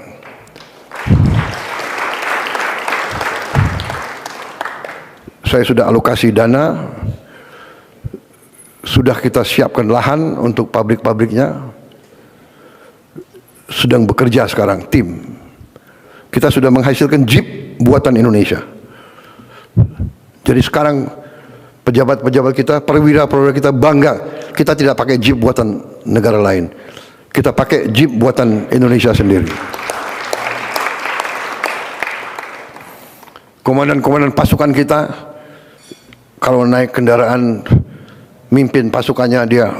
Saya sudah alokasi dana, sudah kita siapkan lahan untuk pabrik-pabriknya, sedang bekerja sekarang tim. Kita sudah menghasilkan Jeep buatan Indonesia. Jadi sekarang pejabat-pejabat kita, perwira-perwira kita bangga, kita tidak pakai Jeep buatan negara lain. kita pakai jeep buatan Indonesia sendiri. Komandan-komandan pasukan kita kalau naik kendaraan, mimpin pasukannya dia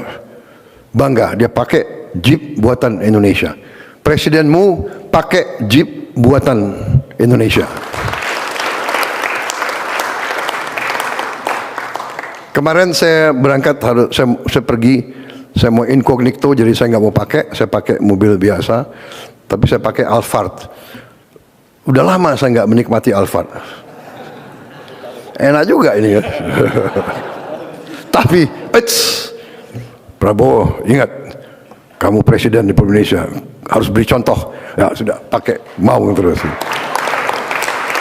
bangga, dia pakai jeep buatan Indonesia. Presidenmu pakai jeep buatan Indonesia. Kemarin saya berangkat, saya pergi, saya mau incognito, jadi saya nggak mau pakai, saya pakai mobil biasa, tapi saya pakai Alphard. Udah lama saya nggak menikmati Alphard. Enak juga ini ya. Tapi, Prabowo, ingat, kamu presiden di Indonesia, harus beri contoh. Ya sudah, pakai maung terus.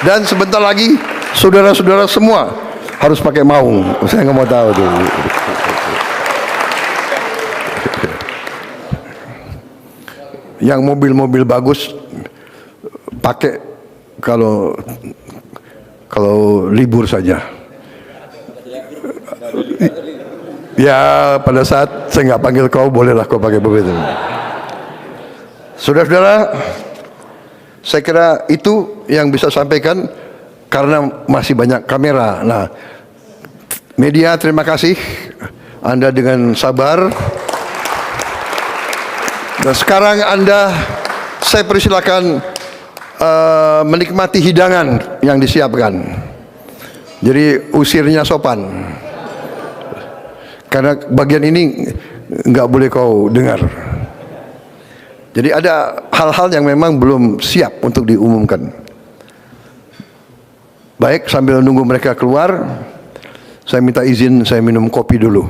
Dan sebentar lagi, saudara-saudara semua harus pakai maung. Saya nggak mau tahu tuh. Yang mobil-mobil bagus pakai kalau libur saja. Ya pada saat saya nggak panggil kau, bolehlah kau pakai begitu. Saudara-saudara, saya kira itu yang bisa sampaikan karena masih banyak kamera. Nah, media terima kasih Anda dengan sabar. Dan sekarang saya persilakan menikmati hidangan yang disiapkan. Jadi usirnya sopan. Karena bagian ini nggak boleh kau dengar. Jadi ada hal-hal yang memang belum siap untuk diumumkan. Baik, sambil nunggu mereka keluar, saya minta izin saya minum kopi dulu.